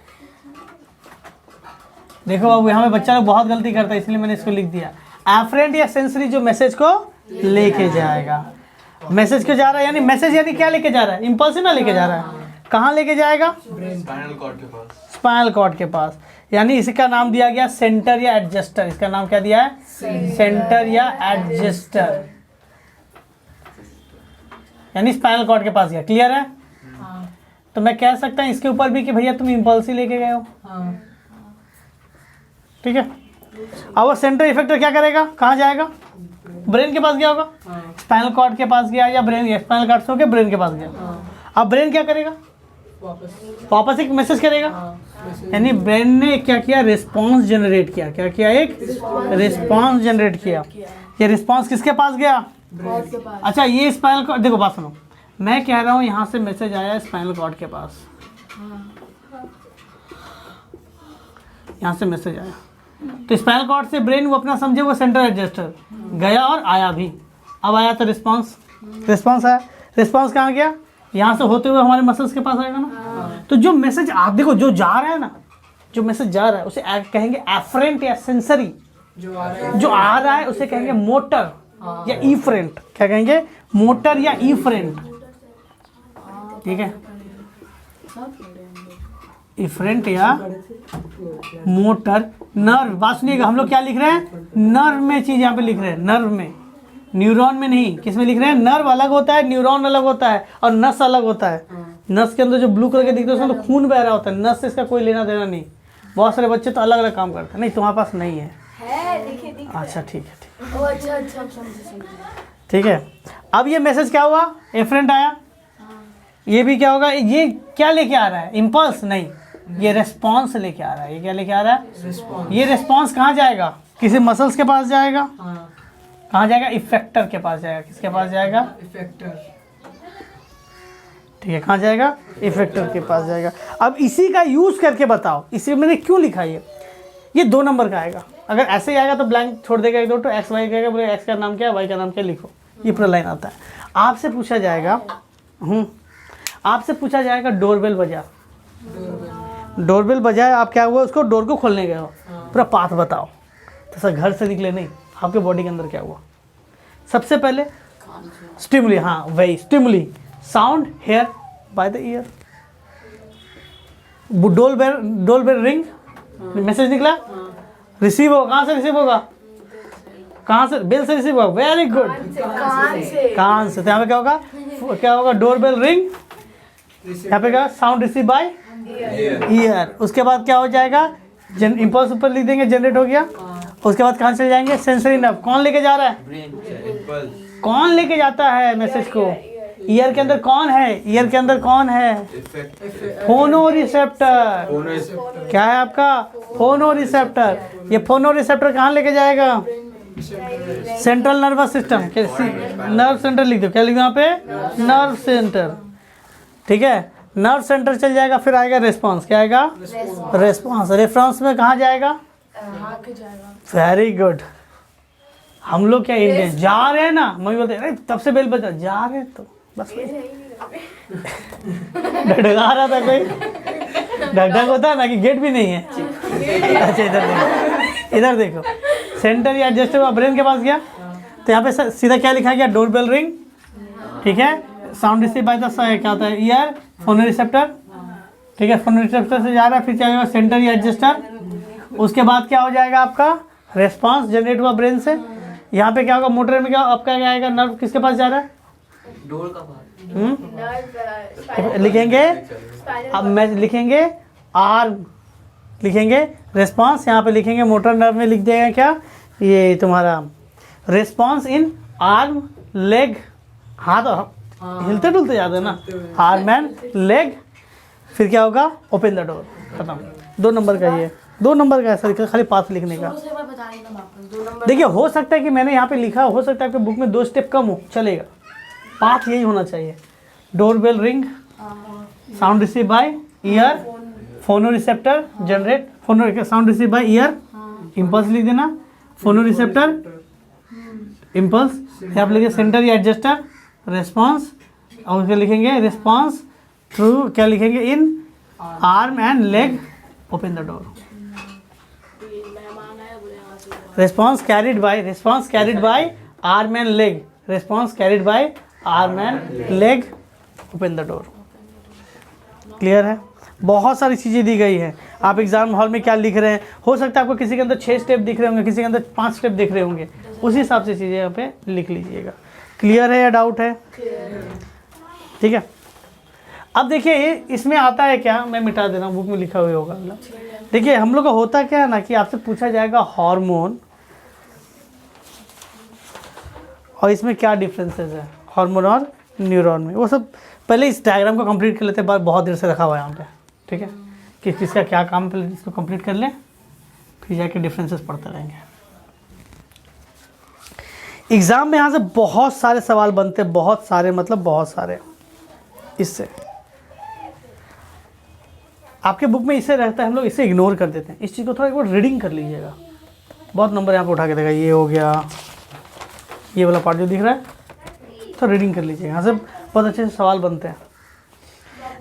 देखो अब यहाँ पे बच्चा लोग बहुत गलती करता है, इसलिए मैंने इसको लिख दिया एफरेंट या सेंसरी, जो मैसेज को लेके जाएगा। मैसेज क्यों जा रहा है? यानी मैसेज यानी क्या लेके जा रहा है? इम्पल्स ना लेके जा रहा है। कहाँ लेके जाएगा? स्पाइनल कॉर्ड के पास। स्पाइनल कॉर्ड के पास। यानी इसका नाम दिया गया सेंटर या एडजस्टर। इसका नाम क्या दिया है? सेंटर या एडजस्टर, यानी स्पाइनल कॉर्ड के पास गया। क्लियर है? तो मैं कह सकता हूँ इसके ऊपर भी कि भैया तुम इम्पल्स ही लेके गए हो, ठीक है। अब वो सेंटर इफेक्टर क्या करेगा? कहाँ जाएगा? ब्रेन के पास गया होगा, स्पाइनल कॉर्ड के पास गया, या ब्रेन स्पाइनल कॉर्ड से होकर ब्रेन के पास गया। अब ब्रेन क्या करेगा? वापस एक मैसेज करेगा। यानी ब्रेन ने क्या किया? रिस्पॉन्स जनरेट किया। क्या किया? एक रिस्पॉन्स जनरेट किया। ये रिस्पॉन्स किसके पास गया? अच्छा, ये स्पाइनल कॉर्ड, देखो बात सुनो, मैं कह रहा हूँ यहाँ से मैसेज आया स्पाइनल कॉर्ड के पास, यहाँ से मैसेज आया, तो स्पाइनल कॉर्ड से ब्रेन वो अपना समझे, वो सेंटर एडजस्टर गया और आया भी। अब आया तो रिस्पॉन्स, रिस्पॉन्स आया। रिस्पॉन्स कहाँ गया? यहाँ से होते हुए हमारे मसल्स के पास आएगा ना। तो जो मैसेज आप देखो, जो जा रहा है ना, जो मैसेज जा रहा है उसे कहेंगे एफरेंट या सेंसरी। जो आ रहा है उसे कहेंगे मोटर या ईफरेंट। क्या कहेंगे? मोटर या ईफरेंट, ठीक है। इफरेंट या मोटर। नर्व, बात सुनिएगा, हम लोग क्या लिख रहे हैं? नर्व में चीज यहाँ पे लिख रहे हैं, नर्व में, न्यूरॉन में नहीं। किस में लिख रहे हैं? नर्व अलग होता है, न्यूरॉन अलग होता है, और नस अलग होता है। नस के अंदर जो ब्लू कलर के दिखते हैं उसमें तो खून बह रहा होता है, नस से इसका कोई लेना देना नहीं। बहुत सारे बच्चे तो अलग अलग काम करते हैं। नहीं, तुम्हारे पास नहीं है? देखिए। अच्छा ठीक है, ठीक, अच्छा ठीक है। अब ये मैसेज क्या हुआ? एफरेंट आया। ये भी क्या होगा? ये क्या लेके आ रहा है? इम्पल्स नहीं, ये रेस्पॉन्स लेके आ रहा है। ये क्या लेके आ रहा है? ये रेस्पॉन्स कहाँ जाएगा? किसी मसल्स के पास जाएगा। कहाँ जाएगा? इफेक्टर के पास जाएगा। किसके पास जाएगा? इफेक्टर, ठीक है। कहाँ जाएगा? इफेक्टर के पास जाएगा। अब इसी का यूज करके बताओ, इसी मैंने क्यों लिखा ये 2 नंबर का आएगा। अगर ऐसे ही आएगा तो ब्लैंक छोड़ देगा एक दो, तो एक्स वाई कहेगा, बोले एक्स का नाम क्या है, वाई का नाम क्या, लिखो। ये पूरा लाइन आता है। आपसे पूछा जाएगा, आपसे पूछा जाएगा डोरबेल बजा। डोरबेल बजाए, आप क्या हुआ, उसको डोर को खोलने गए हो, पूरा पाथ बताओ। तो सर घर से निकले नहीं, आपके बॉडी के अंदर क्या हुआ? सबसे पहले स्टिमुली, हाँ वही stimuli, sound hear by the ear, door bell ring, message निकला, रिसीव हो, कहाँ से रिसीव होगा? कहाँ से? बेल से रिसीव होगा। वेरी गुड, कान से। तो यहाँ पे क्या होगा? क्या होगा? डोर बेल रिंग, यहाँ पे क्या? Sound receive by year. उसके बाद क्या हो जाएगा? इम्पल्स ऊपर लिख देंगे, जनरेट हो गया। उसके बाद कहाँ चले जाएंगे? Sensory nerve. कौन लेके जा रहा है? कौन लेके जाता है मैसेज को? ईयर के अंदर कौन है? ईयर के अंदर कौन है? फोनो रिसेप्टर। क्या है आपका? फोनो रिसेप्टर। ये फोनो रिसेप्टर कहाँ लेके जाएगा? Central nervous system. Nerve centre लिख दो। क्या लिख दो यहाँ पे? Nerve centre. ठीक है, नर्व सेंटर चल जाएगा, फिर आएगा रेस्पॉन्स। क्या आएगा? रेस्पॉन्स। रेफरेंस में कहाँ जाएगा? Very good. हम लोग क्या इंडियन जा रहे हैं ना, मम्मी बोलते अरे तब से बेल बजा, जा रहे हैं तो बस ढगढगा रहा था कोई, ढगढग होता है ना कि गेट भी नहीं है। अच्छा इधर देखो, इधर देखो, सेंटर या एडजस्टेबल ब्रेन के पास गया तो यहाँ पे सीधा क्या लिखा गया? Door bell ring. ठीक है, साउंड रिसीव बाय द क्या होता है? Year, phono receptor. ठीक है, फोनो रिसेप्टर से जा रहा है, फिर क्या होगा? सेंटर या एडजस्टर। उसके बाद क्या हो जाएगा आपका? रेस्पॉन्स जनरेट हुआ ब्रेन से। यहाँ पे क्या होगा? मोटर में क्या आपका क्या आएगा? नर्व किसके पास जा रहा है? डोर का पार्ट। लिखेंगे, अब मैं लिखेंगे आर्म, लिखेंगे रेस्पॉन्स, यहाँ पे लिखेंगे मोटर नर्व में लिख देगा क्या? ये तुम्हारा रेस्पॉन्स इन आर्म लेग, हाथ हिलते डुलते जाते हैं ना, आर्म एंड लेग। फिर क्या होगा? Open the door. खत्म। 2 नंबर का ये 2 नंबर का सर, खाली पाथ लिखने का। देखिए हो सकता है कि मैंने यहाँ पे लिखा, हो सकता है आपके बुक में 2 स्टेप कम हो, चलेगा। पाथ यही होना चाहिए। Door bell ring, sound receive by ear, phono receptor generate, phono sound receive by ear, impulse लिख देना, फोनो रिसेप्टर, इम्पल्स, यहाँ पे लिखे सेंटर या एडजस्टर, रेस्पॉन्स, और उसके लिखेंगे रेस्पॉन्स थ्रू, क्या लिखेंगे? इन arm and leg, open the door. Response carried by arm and leg, response carried by arm and leg, open the door. Clear है? बहुत सारी चीज़ें दी गई हैं। आप एग्जाम हॉल में क्या लिख रहे हैं, हो सकता है आपको किसी के अंदर 6 स्टेप दिख रहे होंगे, किसी के अंदर 5 स्टेप दिख रहे होंगे, उसी हिसाब से चीज़ें यहाँ पे लिख लीजिएगा। क्लियर है या डाउट है? ठीक है, अब देखिए इसमें आता है क्या, मैं मिटा दे रहा हूँ, बुक में लिखा हुआ होगा। देखिए हम लोग का होता क्या है ना कि आपसे पूछा जाएगा हार्मोन, और इसमें क्या डिफरेंसेस है हार्मोन और न्यूरॉन में, वो सब पहले इस डायग्राम को कंप्लीट कर लेते हैं। बहुत देर से रखा हुआ है यहाँ पे, ठीक है, किस चीज़ का क्या काम, पहले इसको कंप्लीट कर लें, फिर जाके डिफरेंसेस पढ़ते रहेंगे। एग्ज़ाम में यहाँ से बहुत सारे सवाल बनते हैं, बहुत सारे, मतलब बहुत सारे। इससे आपके बुक में इससे रहता है, हम लोग इसे इग्नोर कर देते हैं। इस चीज़ को थोड़ा एक बार रीडिंग कर लीजिएगा, बहुत नंबर यहाँ पे उठा के देगा। ये हो गया, ये वाला पार्ट जो दिख रहा है, तो रीडिंग कर लीजिएगा, यहाँ से बहुत अच्छे से सवाल बनते हैं।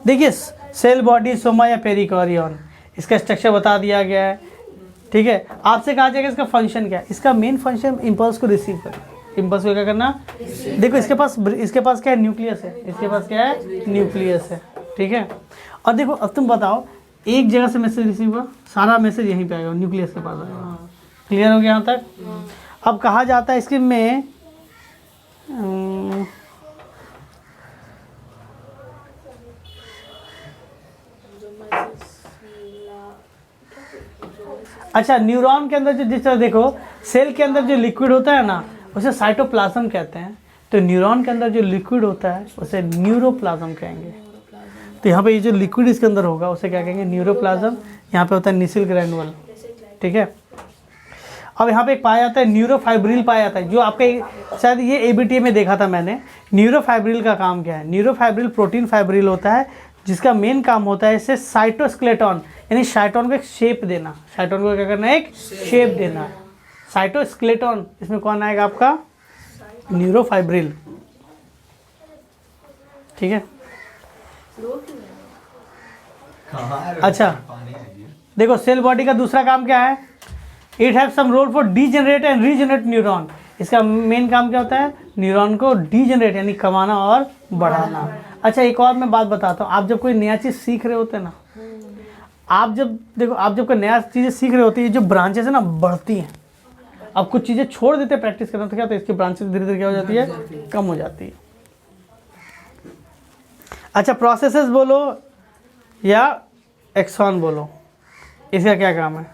देखिए सेल बॉडी, सोमा या पेरिकॉरियन, इसका स्ट्रक्चर बता दिया गया है। ठीक है, आपसे कहा जाएगा इसका फंक्शन क्या है। इसका मेन फंक्शन इम्पल्स को रिसीव करना। इम्पल्स को क्या करना? देखो इसके पास क्या है? न्यूक्लियस है। इसके पास क्या है? न्यूक्लियस है। ठीक है, और देखो अब तुम बताओ, एक जगह से मैसेज रिसीव हुआ, सारा मैसेज यहीं पे आएगा, न्यूक्लियस के पास आएगा। क्लियर हो गया यहाँ तक? अब कहा जाता है इसके में अच्छा, न्यूरॉन के अंदर जो, जिस तरह देखो सेल के अंदर जो लिक्विड होता है ना, उसे साइटोप्लाज्म कहते हैं। तो न्यूरॉन के अंदर जो लिक्विड होता है उसे न्यूरोप्लाज्म कहेंगे। तो यहाँ पे ये जो लिक्विड इसके अंदर होगा उसे क्या कहेंगे? न्यूरोप्लाज्म। यहाँ पे होता है निसिल ग्रैनुअल। ठीक है, अब यहाँ पे एक पाया जाता है न्यूरोफाइब्रिल पाया जाता है, जो आपके शायद ये एबीटी में देखा था मैंने। न्यूरोफाइब्रिल का काम क्या है? न्यूरोफाइब्रिल प्रोटीन फाइब्रिल होता है, जिसका मेन काम होता है इससे साइटोस्केलेटन, यानी साइटोन को एक शेप देना। साइटोन को क्या करना है? एक शेप देना। साइटोस्केलेटन, इसमें कौन आएगा आपका? न्यूरोफाइब्रिल। ठीक है, अच्छा देखो, सेल बॉडी का दूसरा काम क्या है? It have some role for degenerate and regenerate neuron. इसका मेन काम क्या होता है? न्यूरॉन को डीजनरेट यानी कमाना और बढ़ाना। अच्छा एक और मैं बात बताता हूँ, आप जब कोई नया चीज़ सीख रहे होते हैं ना, आप जब देखो, आप जब कोई नया चीज़ें सीख रहे होते हैं, जो ब्रांचेस है ना बढ़ती हैं। अब कुछ चीज़ें छोड़ देते हैं प्रैक्टिस करना, तो क्या होता है? इसकी ब्रांचेस धीरे धीरे क्या हो जाती है? कम हो जाती है। अच्छा प्रोसेसेस बोलो या एक्सॉन बोलो, इसका क्या काम है?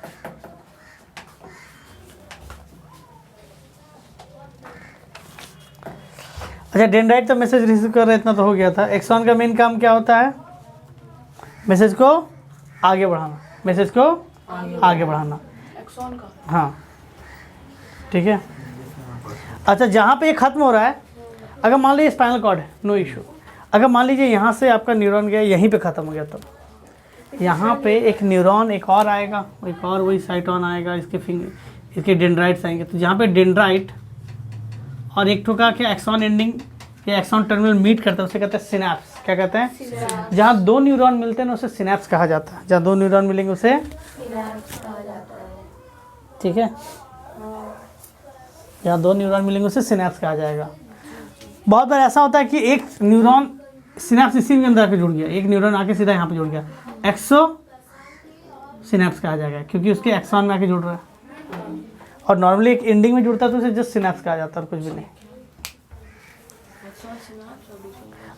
अच्छा डेंड्राइट तो मैसेज रिसीव कर रहे, इतना तो हो गया था। एक्सॉन का मेन काम क्या होता है? मैसेज को आगे बढ़ाना, मैसेज को आगे बढ़ाना। एक्सॉन का। हाँ ठीक है। अच्छा जहाँ पे ये ख़त्म हो रहा है, अगर मान लीजिए स्पाइनल कॉर्ड है, नो इशू। अगर मान लीजिए यहाँ से आपका न्यूरॉन गया, यहीं पे ख़त्म हो गया, तो यहाँ पे एक न्यूरॉन एक और आएगा, एक और वही साइटोन आएगा, इसके डेंड्राइट्स आएंगे। तो जहाँ पे डेंड्राइट और एक ठो का क्या एक्सॉन एंडिंग या एक्सॉन टर्मिनल मीट करता है, उसे कहते हैं सिनैप्स। क्या कहते हैं? जहाँ दो न्यूरॉन मिलते हैं ना, उसे सिनैप्स कहा जाता है। जहाँ दो न्यूरॉन मिलेंगे उसे, ठीक है, जहाँ दो न्यूरॉन मिलेंगे उसे सिनैप्स कहा जाएगा। बहुत बार ऐसा होता है कि एक न्यूरॉन सिनैप्स इसी के अंदर आके जुड़ गया, एक न्यूरॉन आके सीधा यहाँ पे जुड़ गया, एक्सो सिनैप्स कहा जाएगा, क्योंकि उसके एक्सॉन में आके जुड़ रहा है। और नॉर्मली एक एंडिंग में जुड़ता है तो उसे जस्ट सिनैप्स कहा जाता है, और कुछ भी नहीं।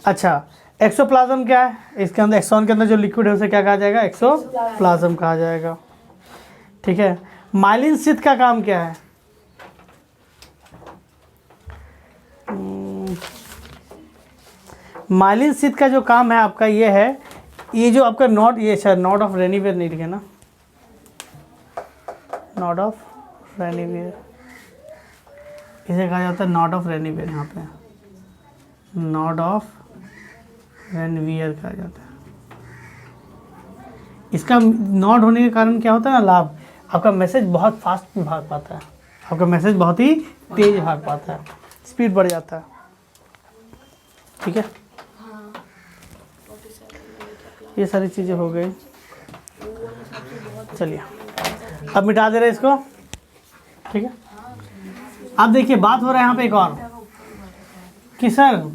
अच्छा एक्सोप्लाज्म क्या है? इसके अंदर एक्सॉन के अंदर जो लिक्विड है उसे क्या कहा जाएगा? एक्सोप्लाज्म कहा जाएगा। ठीक है। माइलिन शीथ का काम क्या है? माइलिन शीथ का जो काम है आपका ये है, ये जो आपका नॉड, ये शायद नॉड ऑफ रेनिवियर नहीं लिखे ना, नॉड ऑफ रेनिवियर, इसे कहा जाता है नॉड ऑफ रेनिवियर। यहाँ पे नॉड ऑफ रेनिवियर कहा जाता है। इसका नॉड होने के कारण क्या होता है ना लाभ, आपका मैसेज बहुत फास्ट भाग पाता है, आपका मैसेज बहुत ही तेज भाग पाता है, स्पीड बढ़ जाता है। ठीक है, ये सारी चीज़ें हो गई। चलिए अब मिटा दे रहे इसको। ठीक है, अब देखिए बात हो रहा है यहाँ पे एक और कि सर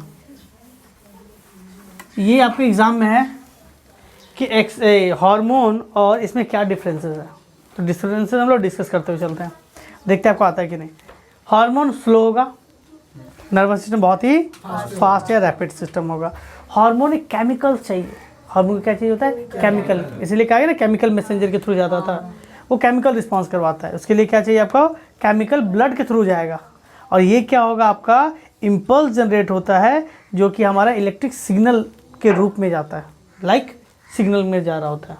ये आपके एग्ज़ाम में है कि हार्मोन और इसमें क्या डिफरेंसेस है। तो डिफरेंसेस हम लोग डिस्कस करते हुए चलते हैं, देखते हैं आपको आता है कि नहीं। हार्मोन स्लो होगा, नर्वस सिस्टम बहुत ही फास्ट या रैपिड सिस्टम होगा। हार्मोन एक केमिकल चाहिए, हार्मोन क्या चाहिए होता है? केमिकल। इसीलिए कहा गया ना केमिकल मैसेंजर के थ्रू जाता था, वो केमिकल रिस्पॉन्स करवाता है। उसके लिए क्या चाहिए आपको? केमिकल ब्लड के थ्रू जाएगा, और ये क्या होगा आपका? इम्पल्स जनरेट होता है, जो कि हमारा इलेक्ट्रिक सिग्नल के रूप में जाता है, लाइक सिग्नल में जा रहा होता है।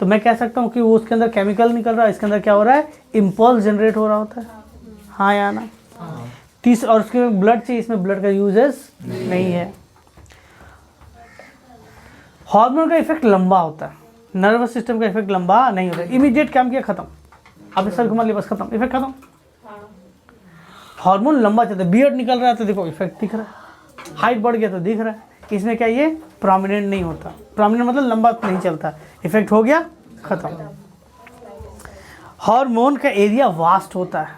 तो मैं कह सकता हूँ कि वो उसके अंदर केमिकल निकल रहा है, इसके अंदर क्या हो रहा है? इम्पल्स जनरेट हो रहा होता है। हाँ या ना? और उसके ब्लड चाहिए, इसमें ब्लड का यूजेस नहीं है। हार्मोन का इफेक्ट लंबा होता है, नर्वस सिस्टम का इफेक्ट लंबा नहीं होता। इमीडिएट काम किया, खत्म, आपने सर घुमा लिया, बस खत्म, इफेक्ट खत्म। हार्मोन लंबा चलता है, बियर्ड निकल रहा है तो देखो इफेक्ट दिख रहा है, हाइट बढ़ गया तो दिख रहा है। इसमें क्या ये प्रोमिनेंट नहीं होता, प्रोमिनेंट मतलब लंबा नहीं चलता, इफेक्ट हो गया खत्म। हार्मोन का एरिया वास्ट होता है,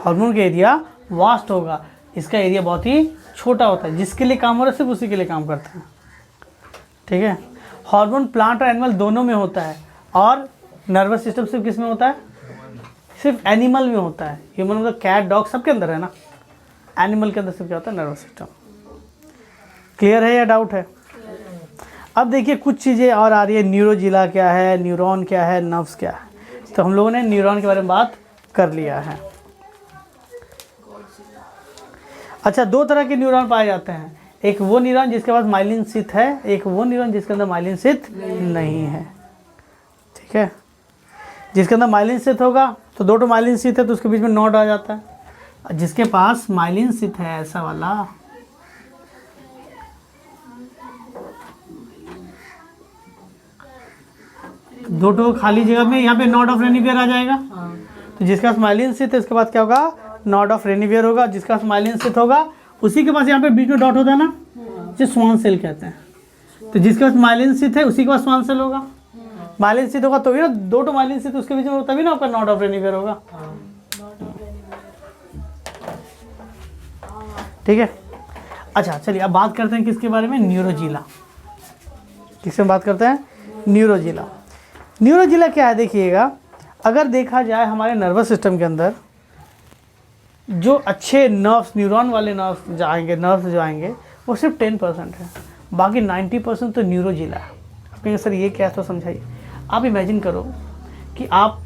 हार्मोन का एरिया वास्ट होगा, इसका एरिया बहुत ही छोटा होता है। जिसके लिए काम हो रहा है सिर्फ उसी के लिए काम करता है। ठीक है। हार्मोन प्लांट और एनिमल दोनों में होता है, और नर्वस सिस्टम सिर्फ किस में होता है? सिर्फ एनिमल में होता है। ह्यूमन मतलब कैट डॉग सबके अंदर है ना, एनिमल के अंदर सिर्फ क्या होता है? Nervous system. क्लियर है या डाउट है? अब देखिए कुछ चीज़ें और आ रही है, न्यूरोजिला क्या है, न्यूरॉन क्या है, नर्व्स क्या है। तो हम लोगों ने न्यूरॉन के बारे में बात कर लिया है। अच्छा, दो तरह के न्यूरॉन पाए जाते हैं, एक वो न्यूरॉन जिसके पास माइलिन शीथ है, एक वो न्यूरॉन जिसके अंदर माइलिन शीथ नहीं है। ठीक है, जिसके अंदर माइलिन शीथ होगा तो दो माइलिन शीथ है तो उसके बीच में नोड आ जाता है। जिसके पास माइलिन शीथ है ऐसा वाला, दो खाली जगह में यहाँ पे नोड ऑफ रेनिवियर आ जाएगा। तो जिसके पास माइलिन शीथ है उसके बाद क्या होगा? नोड ऑफ रेनिवियर होगा। जिसके पास माइलिन शीथ होगा उसी के पास यहाँ पे बीच में डॉट होता है ना, जिसे स्वान सेल कहते हैं। तो जिसके पास माइलिन शीथ है उसी के पास स्वान सेल होगा। माइलिन स्थित होगा तो भी ना, दो तो माइलिन स्थित उसके बीच में, तभी ना आपका नॉड ऑफ रेनिफेर होगा। ठीक है। अच्छा चलिए अब बात करते हैं किसके बारे में, न्यूरोजिला। किससे बात करते हैं, न्यूरोजिला। न्यूरोजिला क्या है देखिएगा, अगर देखा जाए हमारे नर्वस सिस्टम के अंदर जो अच्छे नर्व्स, न्यूरॉन वाले नर्व्स जाएंगे, नर्व्स जो आएंगे वो सिर्फ 10% है, बाकी 90% तो न्यूरोजिला है। आप कहेंगे सर ये क्या है, तो समझाइए। आप इमेजिन करो कि आप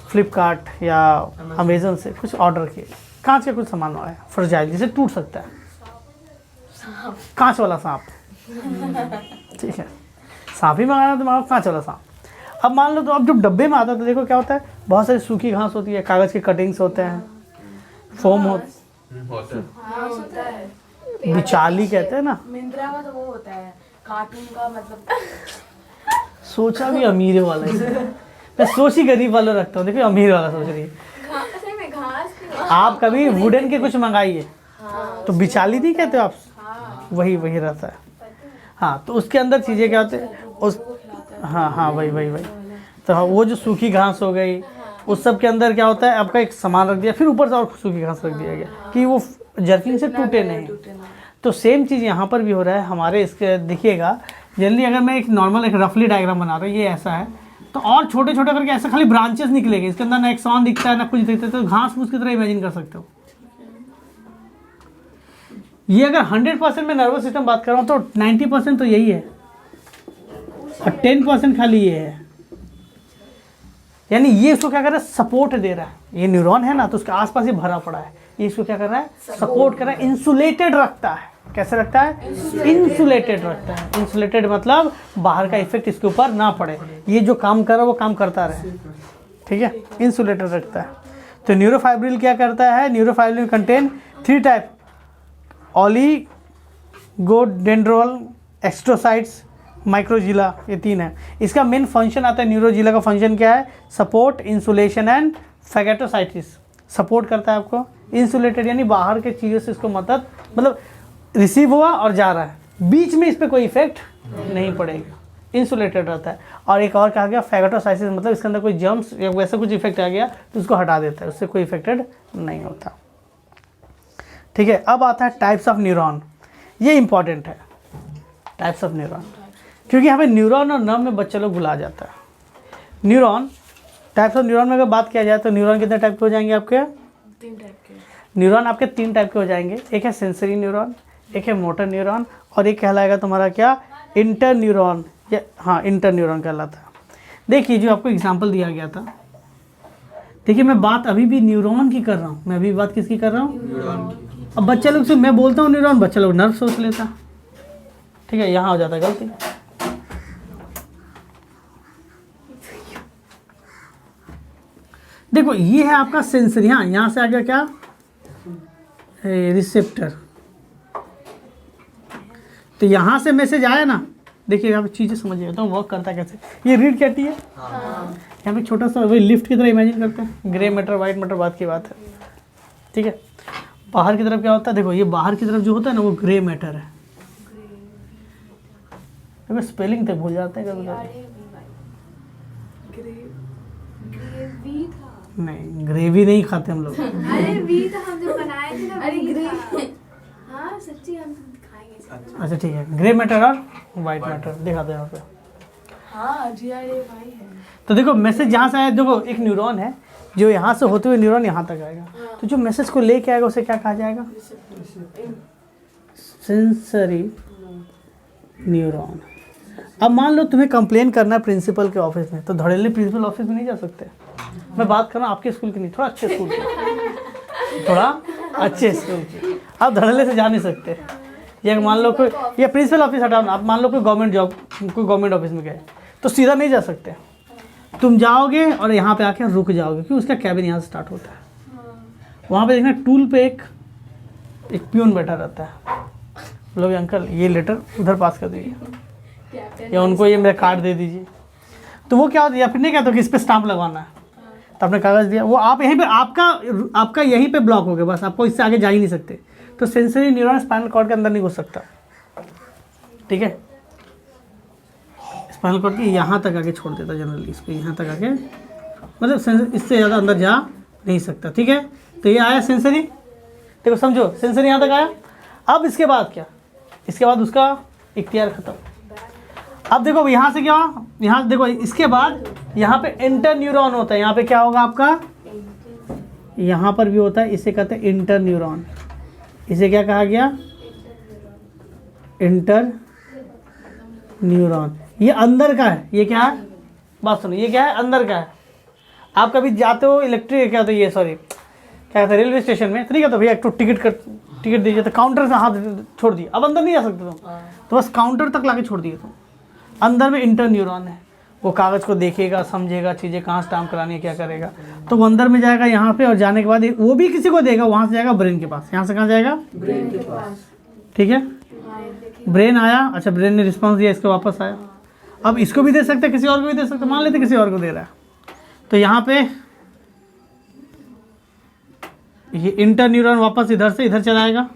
फ्लिपकार्ट या अमेज़न से कुछ ऑर्डर किए, कांच का कुछ सामान मंगाया, फ्रजाइल, जिसे टूट सकता है, कांच वाला सांप। ठीक है, सांप ही मंगाना तो मंगाओ कांच वाला सांप। अब मान लो तो अब जब डब्बे में आता है तो देखो क्या होता है, बहुत सारी सूखी घास होती है, कागज़ के कटिंग्स होते हैं, फोम होता है। हाँ होता है, बिचाली कहते हैं ना। मिंत्रा का तो वो होता है कार्टून का, मतलब सोचा भी अमीर वाला है, मैं सोच ही गरीब वाला रखता हूँ, देखो अमीर वाला सोच रही है। सही में घास की। आप कभी वुडन के कुछ मंगाइए हाँ तो बिचाली नहीं कहते हो आप, हाँ वही वही रहता है। हाँ तो उसके अंदर चीज़ें क्या होती है उस, हाँ हाँ वही वही वही। तो हाँ, वो जो सूखी घास हो गई उस सब के अंदर क्या होता है, आपका एक सामान रख दिया, फिर ऊपर से और सूखी घास रख दिया गया कि वो जर्किंग से टूटे नहीं। तो सेम चीज़ यहाँ पर भी हो रहा है हमारे। इसके देखिएगा जल्दी, अगर मैं एक नॉर्मल एक रफली डायग्राम बना रहा हूँ, ये ऐसा है तो और छोटे छोटे करके ऐसा खाली ब्रांचेस निकलेंगे, इसके अंदर ना एक्सॉन दिखता है ना कुछ दिखता है, तो घास फूस की तरह इमेजिन कर सकते हो। ये अगर 100% में नर्वस सिस्टम बात कर रहा हूँ तो 90% तो यही है और 10% खाली ये है। यानी ये इसको क्या कर रहा है, सपोर्ट दे रहा है। ये न्यूरॉन है ना तो उसके आसपास ही भरा पड़ा है, ये इसको क्या कर रहा है, सपोर्ट कर रहा है, इंसुलेटेड रखता है। कैसे रखता है, इंसुलेटेड रखता है। इंसुलेटेड मतलब बाहर का इफेक्ट इसके ऊपर ना पड़े, ये जो काम कर रहा है वो काम करता रहे। ठीक है, इंसुलेटेड रखता है। तो न्यूरोफाइब्रिल क्या करता है, न्यूरोफाइब्रिल कंटेन 3 टाइप, ओलिगोडेंड्रोल, एस्ट्रोसाइट्स, माइक्रोजिला, ये 3 है। इसका मेन फंक्शन आता है, न्यूरोजिला का फंक्शन क्या है, सपोर्ट, इंसुलेशन एंड फैगोटोसाइटिस। सपोर्ट करता है आपको, इंसुलेटेड यानी बाहर के चीज़ों से इसको मदद, मतलब रिसीव हुआ और जा रहा है, बीच में इस पर कोई इफेक्ट नहीं पड़ेगा, इंसुलेटेड रहता है। और एक और कहा गया फैगोटोसाइटिस, मतलब इसके अंदर कोई जर्म्स या वैसा कुछ इफेक्ट आ गया तो उसको हटा देता है, उससे कोई इफेक्टेड नहीं होता। ठीक है, अब आता है टाइप्स ऑफ न्यूरॉन। ये इंपॉर्टेंट है, टाइप्स ऑफ न्यूरॉन, क्योंकि हमें न्यूरॉन और नर्व में बच्चे लोग भुला जाता है। न्यूरॉन, टाइप्स ऑफ न्यूरॉन में अगर बात किया जाए तो न्यूरॉन कितने टाइप के हो जाएंगे आपके, 3 टाइप के। न्यूरॉन आपके 3 टाइप के हो जाएंगे। एक है सेंसरी न्यूरॉन, एक है मोटर न्यूरॉन, और एक कहलाएगा तुम्हारा क्या, इंटर न्यूरॉन, या हाँ इंटर न्यूरॉन कहलाता है। देखिए जो आपको एग्जांपल दिया गया था, देखिए मैं बात अभी भी न्यूरॉन की कर रहा हूँ, मैं अभी बात किसकी कर रहा हूँ। अब बच्चा लोग से मैं बोलता हूँ न्यूरॉन, बच्चा लोग नर्व सोच लेता। ठीक है, यहाँ हो जाता है गलती। देखो ये है आपका सेंसरी, हाँ यहाँ से आ गया क्या, रिसेप्टर। तो यहाँ से मैसेज आया ना, देखिए आप चीज़ें समझिएगा तो वर्क करता है कैसे। ये रीड कहती है, यहाँ पे छोटा सा वही लिफ्ट की तरह इमेजिन करते हैं, ग्रे मैटर वाइट मैटर बात की बात है। ठीक है, बाहर की तरफ क्या होता है, देखो ये बाहर की तरफ जो होता है ना वो ग्रे मैटर है। देखो स्पेलिंग तक भूल जाते हैं कभी ग्रेवी था। नहीं, ग्रेवी नहीं खाते हम लोग। अरे वी था, हम जो बनाए थे ना। अरे ग्रेवी, हाँ सच्ची हम खाएंगे। अच्छा ठीक है, ग्रे मैटर और वाइट मैटर दिखाते हैं यहाँ पे। हाँ GRAY है। तो देखो मैसेज जहाँ से आया, देखो एक न्यूरॉन है जो यहाँ से होते हुए न्यूरॉन यहाँ तक आएगा, तो जो मैसेज को लेके आएगा उसे क्या कहा जाएगा, सेंसरी न्यूरॉन। अब मान लो तुम्हें कंप्लेन करना है प्रिंसिपल के ऑफिस में, तो धड़ल्ले प्रिंसिपल ऑफिस में नहीं जा सकते। मैं बात कर रहा हूँ आपके स्कूल की नहीं, थोड़ा अच्छे स्कूल की, थोड़ा अच्छे स्कूल की। आप धड़ल्ले से जा नहीं सकते। या मान लो कोई, या प्रिंसिपल ऑफिस हटाओ ना, आप मान लो कोई गवर्नमेंट जॉब, कोई गवर्नमेंट ऑफिस में गए तो सीधा नहीं जा सकते। तुम जाओगे और यहाँ पे आके रुक जाओगे, क्योंकि उसका कैबिन यहाँ से स्टार्ट होता है। वहाँ पे देखना टूल पे एक पियून बैठा रहता है, बोलोगे अंकल ये लेटर उधर पास कर दीजिए, या उनको ये मेरा कार्ड दे दीजिए। तो वो क्या होता है, या फिर नहीं कहते कि इस पर स्टाम्प लगवाना है, तो आपने कागज़ दिया, वो आप यहीं पे आपका यहीं पे ब्लॉक हो गया, बस आपको इससे आगे जा ही नहीं सकते। तो सेंसरी न्यूरॉन स्पाइनल कॉर्ड के अंदर नहीं घुस सकता। ठीक है, स्पाइनल कॉर्ड के यहाँ तक आके छोड़ देता जनरली, इसको यहाँ तक आके, मतलब इससे ज़्यादा अंदर जा नहीं सकता, ठीक है। तो ये आया सेंसरी, देखो समझो सेंसरी यहाँ तक आया। अब इसके बाद क्या, इसके बाद उसका इख्तियार ख़त्म। अब देखो यहाँ से क्या हुआ, यहाँ देखो इसके बाद यहाँ पे इंटर न्यूरॉन होता है, यहाँ पे क्या होगा आपका, यहाँ पर भी होता है, इसे कहते हैं इंटर न्यूरॉन। इसे क्या कहा गया, इंटर न्यूरॉन। ये अंदर का है, ये क्या है, बात सुनो, ये क्या है, अंदर का है। आप कभी जाते हो इलेक्ट्रिक क्या होता है, ये सॉरी क्या कहते हैं, रेलवे स्टेशन में, तो नहीं कहते भैया एक तो टिकट दीजिए, तो काउंटर से हाथ छोड़ दिए, अब अंदर नहीं जा सकते तुम, तो बस काउंटर तक लाके छोड़ दिए तुम। अंदर में इंटर न्यूरॉन है, वो कागज़ को देखेगा, समझेगा चीज़ें कहाँ स्टाम्प करानी है, क्या करेगा, तो वो अंदर में जाएगा यहाँ पे, और जाने के बाद वो भी किसी को देगा, वहाँ से जाएगा ब्रेन के पास। यहाँ से कहाँ जाएगा, ब्रेन के पास, ठीक है। ब्रेन आया, अच्छा ब्रेन ने रिस्पॉन्स दिया, इसको वापस आया। अब इसको भी दे सकते, किसी और को भी दे सकते, मान लेते किसी और को दे रहा है, तो यहाँ पे ये इंटर न्यूरॉन वापस इधर से इधर चलाएगा,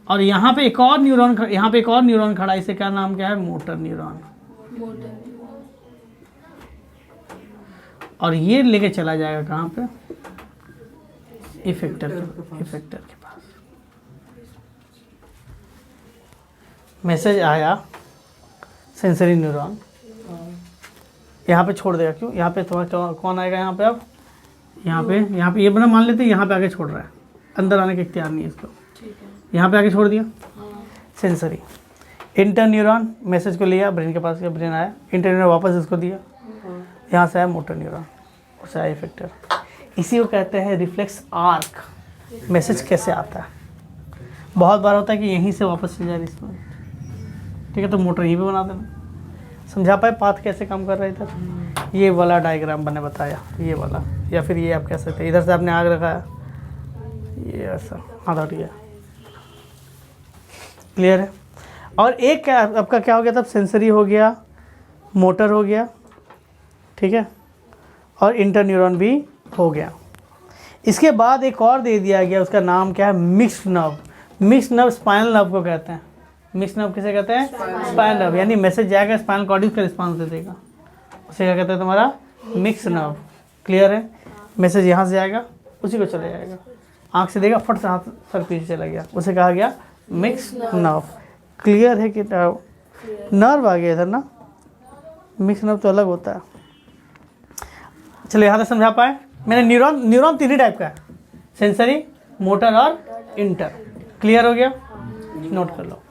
और यहाँ पे एक और न्यूरॉन, यहाँ पे एक और न्यूरॉन खड़ा है, इसे क्या नाम क्या है, मोटर न्यूरॉन। और ये लेके चला जाएगा कहाँ पे, इफेक्टर के पास। मैसेज आया, सेंसरी न्यूरॉन यहाँ पे छोड़ देगा, क्यों, यहाँ पे तुम्हारा कौन आएगा, यहाँ पे अब यहाँ पे ये बना, मान लेते हैं यहाँ पे आगे छोड़ रहा है, अंदर आने का इख्तियार नहीं है इसको, यहाँ पे आगे छोड़ दिया। सेंसरी इंटर न्यूरॉन मैसेज को लिया, ब्रेन के पास, ब्रेन आया, इंटर न्यूरॉन वापस इसको दिया, यहाँ से आया मोटर न्यूरॉन, उससे आया इफेक्टर। इसी को कहते हैं रिफ्लेक्स आर्क। मैसेज कैसे आता है, बहुत बार होता है कि यहीं से वापस चल जाए इसमें, ठीक है, तो मोटर यहीं पे बना देना। समझा पाए पाथ कैसे काम कर रहा है इधर, ये वाला डायग्राम मैंने बताया, ये वाला, या फिर ये आप कह सकते हैं, इधर से आपने आग रखा है, ये ऐसा हाथ हट गया, क्लियर है। और एक क्या आपका क्या हो गया, तब सेंसरी हो गया, मोटर हो गया, ठीक है, और इंटर न्यूरॉन भी हो गया। इसके बाद एक और दे दिया गया, उसका नाम क्या है, mixed nerve. Mixed nerve spinal nerve को कहते हैं। मिक्स्ड नर्व किसे कहते हैं, स्पाइनल नर्व, यानी मैसेज जाएगा, स्पाइनल कॉर्ड उसका रिस्पॉन्स दे देगा, उसे क्या कहते हैं तुम्हारा मिक्स्ड नर्व। क्लियर है, मैसेज यहाँ से आएगा, उसी को चले जाएगा, आँख से देगा, फट से हाथ सर पीछे चला गया, उसे कहा गया मिक्स्ड नर्व। क्लियर है कि नर्व आ गया इधर ना, मिक्स्ड नर्व तो अलग होता है। चलो यहाँ तक समझा पाए मैंने। न्यूरॉन 3 टाइप का है, सेंसरी, मोटर और इंटर। क्लियर हो गया, नोट कर लो।